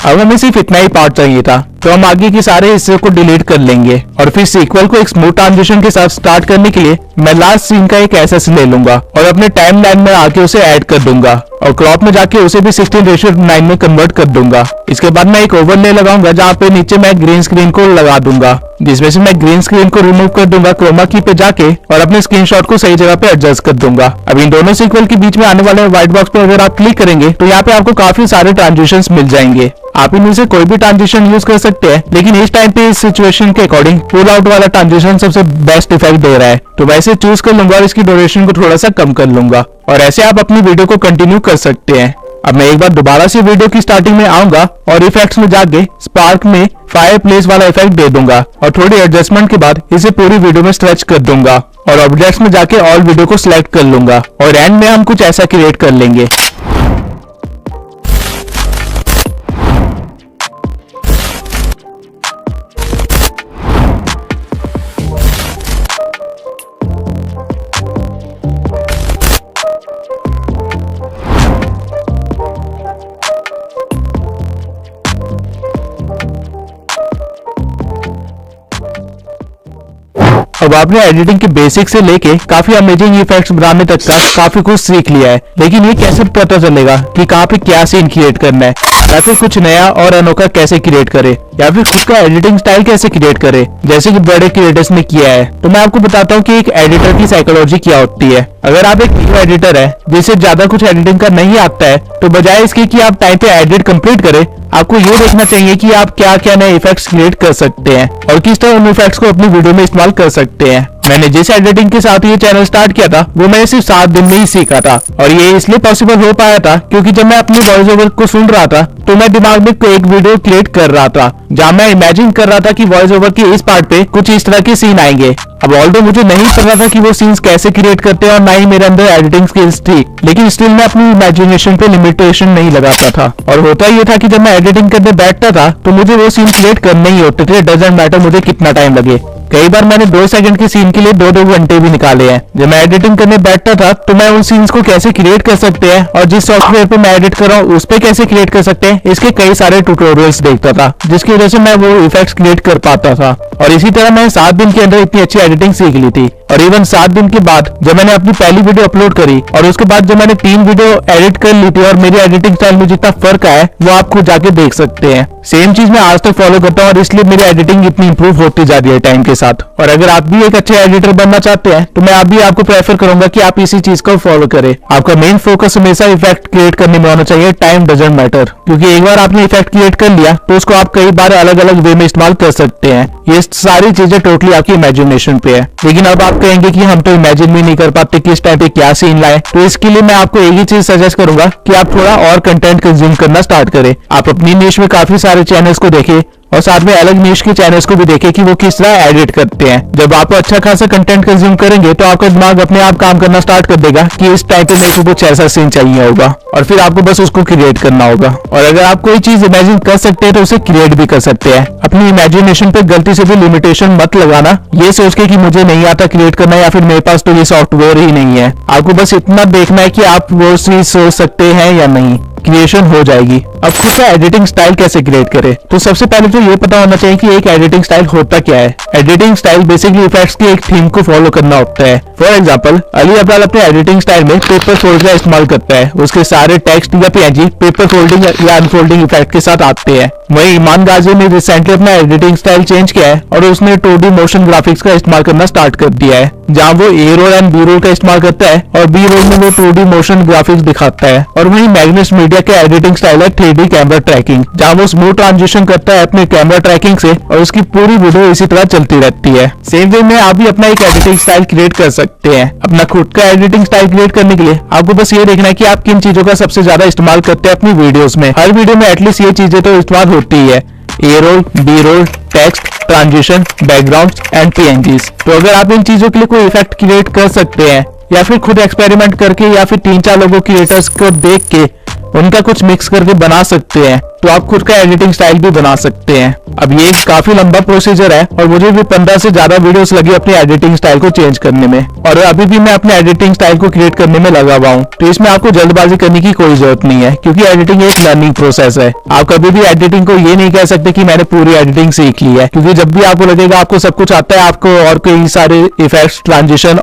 अब हमें सिर्फ इतना ही पार्ट चाहिए था, तो हम आगे के सारे हिस्से को डिलीट कर लेंगे और फिर सीक्वल को एक स्मूथ ट्रांजिशन के साथ स्टार्ट करने के लिए मैं लास्ट सीन का एक एसेस ले लूंगा और अपने टाइम लाइन में आके उसे ऐड कर दूंगा और क्रॉप में जाके उसे भी 16:9 में कन्वर्ट कर दूंगा। इसके बाद मैं एक ओवरले लगाऊंगा जहाँ पे नीचे मैं ग्रीन स्क्रीन को लगा दूंगा जिसमें से मैं ग्रीन स्क्रीन को रिमूव कर दूंगा क्रोमा की पे जाके और अपने स्क्रीनशॉट को सही जगह पे एडजस्ट कर दूंगा। अब इन दोनों सीक्वल के बीच में आने वाले व्हाइट बॉक्स पे अगर आप क्लिक करेंगे तो यहाँ पे आपको काफी सारे ट्रांजिशंस मिल जाएंगे। आप इनमें से कोई भी ट्रांजिशन यूज कर सकते हैं, लेकिन इस टाइम पे इस सिचुएशन के अकॉर्डिंग पुल आउट वाला ट्रांजिशन सबसे बेस्ट इफेक्ट दे रहा है, तो वैसे चूज कर लूंगा और इसकी ड्यूरेशन को थोड़ा सा कम कर लूंगा और ऐसे आप अपनी वीडियो को कंटिन्यू कर सकते हैं। अब मैं एक बार दोबारा से वीडियो की स्टार्टिंग में आऊंगा और इफेक्ट्स में जाके स्पार्क में फायर प्लेस वाला इफेक्ट दे दूंगा और थोड़ी एडजस्टमेंट के बाद इसे पूरी वीडियो में स्ट्रेच कर दूंगा और ऑब्जेक्ट्स में जाके ऑल वीडियो को सिलेक्ट कर लूंगा और एंड में हम कुछ ऐसा क्रिएट कर लेंगे। अब आपने एडिटिंग के बेसिक से लेके काफी अमेजिंग इफेक्ट्स बनाने तक का काफी कुछ सीख लिया है, लेकिन ये कैसे पता चलेगा कि कहाँ पे क्या सीन क्रिएट करना है या फिर कुछ नया और अनोखा कैसे क्रिएट करे या फिर खुद का एडिटिंग स्टाइल कैसे क्रिएट करे जैसे कि बड़े क्रिएटर्स ने किया है। तो मैं आपको बताता हूँ कि एक एडिटर की साइकोलॉजी क्या होती है। अगर आप एक वीडियो एडिटर है जिसे ज्यादा कुछ एडिटिंग का नहीं आता है, तो बजाय इसके कि आप टाइम पे एडिट कंप्लीट करें, आपको ये देखना चाहिए कि आप क्या क्या नए इफेक्ट्स क्रिएट कर सकते हैं और किस तरह उन इफेक्ट्स को अपनी वीडियो में इस्तेमाल कर सकते हैं। मैंने जिस एडिटिंग के साथ ये चैनल स्टार्ट किया था वो मैंने सिर्फ 7 दिन में ही सीखा था और ये इसलिए पॉसिबल हो पाया था क्योंकि जब मैं अपनी वॉइस ओवर को सुन रहा था तो मैं दिमाग में एक वीडियो क्रिएट कर रहा था जहाँ मैं इमेजिन कर रहा था कि वॉइस ओवर के इस पार्ट पे कुछ इस तरह के सीन आएंगे। अब ऑल्दो मुझे नहीं पता था कि वो सीन्स कैसे क्रिएट करते हैं और ना ही मेरे अंदर एडिटिंग स्किल्स थी, लेकिन स्टिल मैं अपनी इमेजिनेशन पे लिमिटेशन नहीं लगाता था और होता ये था कि जब मैं एडिटिंग करने बैठता था तो मुझे वो सीन क्रिएट करने ही होते थे, डजंट मैटर मुझे कितना टाइम लगे। कई बार मैंने 2 सेकंड के सीन के लिए 2-2 घंटे भी निकाले हैं। जब मैं एडिटिंग करने बैठता था तो मैं उन सीन्स को कैसे क्रिएट कर सकते हैं और जिस सॉफ्टवेयर पे मैं एडिट कर रहा हूँ उस पे कैसे क्रिएट कर सकते हैं, इसके कई सारे ट्यूटोरियल्स देखता था, जिसकी वजह से मैं वो इफेक्ट्स क्रिएट कर पाता था। और इसी तरह मैंने 7 दिन के अंदर इतनी अच्छी एडिटिंग सीख ली थी। और इवन 7 दिन के बाद जब मैंने अपनी पहली वीडियो अपलोड करी और उसके बाद जब मैंने 3 वीडियो एडिट कर ली थी और मेरी एडिटिंग स्टाइल में जितना फर्क आया वो आप खुद जाके देख सकते हैं। सेम चीज मैं आज तक फॉलो करता हूँ और इसलिए मेरी एडिटिंग इतनी इंप्रूव होती जा रही है टाइम के साथ। और अगर आप भी एक अच्छे एडिटर बनना चाहते हैं तो मैं आपको प्रेफर करूंगा कि आप इसी चीज को फॉलो करें। आपका मेन फोकस हमेशा इफेक्ट क्रिएट करने में होना चाहिए, टाइम डजंट मैटर, क्योंकि एक बार आपने इफेक्ट क्रिएट कर लिया तो उसको आप कई बार अलग अलग वे में इस्तेमाल कर सकते हैं। ये सारी चीजें टोटली आपकी इमेजिनेशन पे है। लेकिन अब आप कहेंगे कि हम तो इमेजिन भी नहीं कर पाते किस टाइम पे क्या सीन लाए, तो इसके लिए मैं आपको एक ही चीज सजेस्ट करूंगा कि आप थोड़ा और कंटेंट कंज्यूम करना स्टार्ट करें। आप अपनी निश में काफी सारे चैनल्स को देखें और साथ में अलग निश के चैनल्स को भी देखें कि वो किस तरह एडिट करते हैं। जब आप अच्छा खासा कंटेंट कंज्यूम करेंगे तो आपका दिमाग अपने आप काम करना स्टार्ट कर देगा कि इस टाइम पे मेरे को कुछ ऐसा सीन चाहिए होगा और फिर आपको बस उसको क्रिएट करना होगा। और अगर आप कोई चीज इमेजिन कर सकते हैं तो उसे क्रिएट भी कर सकते हैं। अपनी इमेजिनेशन पे गलती से भी लिमिटेशन मत लगाना ये सोच के कि मुझे नहीं आता क्रिएट करना या फिर मेरे पास तो ये सॉफ्टवेयर ही नहीं है। आपको बस इतना देखना है कि आप वो चीज सोच सकते हैं या नहीं, क्रिएशन हो जाएगी। अब खुद का एडिटिंग स्टाइल कैसे क्रिएट करें, तो सबसे पहले तो ये पता होना चाहिए कि एक एडिटिंग स्टाइल होता क्या है। एडिटिंग स्टाइल बेसिकली इफेक्ट्स की एक थीम को फॉलो करना होता है। फॉर एग्जांपल अली अब्दाल अपने एडिटिंग स्टाइल में पेपर फोल्ड का इस्तेमाल करता है। उसके सारे टेक्स्ट या पीएनजी पेपर फोल्डिंग या अनफोल्डिंग इफेक्ट के साथ आते हैं। वहीं ईमान गाजी ने रिसेंटली अपना एडिटिंग स्टाइल चेंज किया है और उसने 2D मोशन ग्राफिक्स का इस्तेमाल करना स्टार्ट कर दिया है, जहाँ वो ए रोल एंड बी रोल का इस्तेमाल करता है और बी रोल में वो 2D मोशन ग्राफिक्स दिखाता है। और वहीं मैग्नेस मीडिया के एडिटिंग स्टाइल है 3D कैमरा ट्रैकिंग, जहाँ वो स्मूथ ट्रांजिशन करता है अपने कैमरा ट्रैकिंग से और उसकी पूरी वीडियो इसी तरह चलती रहती है। सेम वे में आप भी अपना एक एडिटिंग स्टाइल क्रिएट कर सकते हैं। अपना खुद का एडिटिंग स्टाइल क्रिएट करने के लिए आपको बस ये देखना है कि आप किन चीजों का सबसे ज्यादा इस्तेमाल करते हैं अपनी वीडियोस में। हर वीडियो में एटलीस्ट ये चीजें तो इस्तेमाल होती है, A roll, B roll, text, transition, background and PNGs. तो अगर आप इन चीजों के लिए कोई इफेक्ट क्रिएट कर सकते हैं या फिर खुद एक्सपेरिमेंट करके या फिर 3-4 लोगों क्रिएटर्स को देख के उनका कुछ मिक्स करके बना सकते हैं, तो आप खुद का एडिटिंग स्टाइल भी बना सकते हैं। अब ये काफी लंबा प्रोसीजर है और मुझे भी 15 से ज्यादा वीडियोस लगी अपनी एडिटिंग स्टाइल को चेंज करने में, और अभी भी मैं अपने एडिटिंग स्टाइल को क्रिएट करने में लगा हुआ हूँ। तो इसमें आपको जल्दबाजी करने की कोई जरूरत नहीं है, क्योंकि एडिटिंग एक लर्निंग प्रोसेस है। आप कभी भी एडिटिंग को ये नहीं कह सकते कि मैंने पूरी एडिटिंग सीख ली है, क्योंकि जब भी आपको लगेगा आपको सब कुछ आता है, आपको और कई सारे इफेक्ट्स, ट्रांजिशन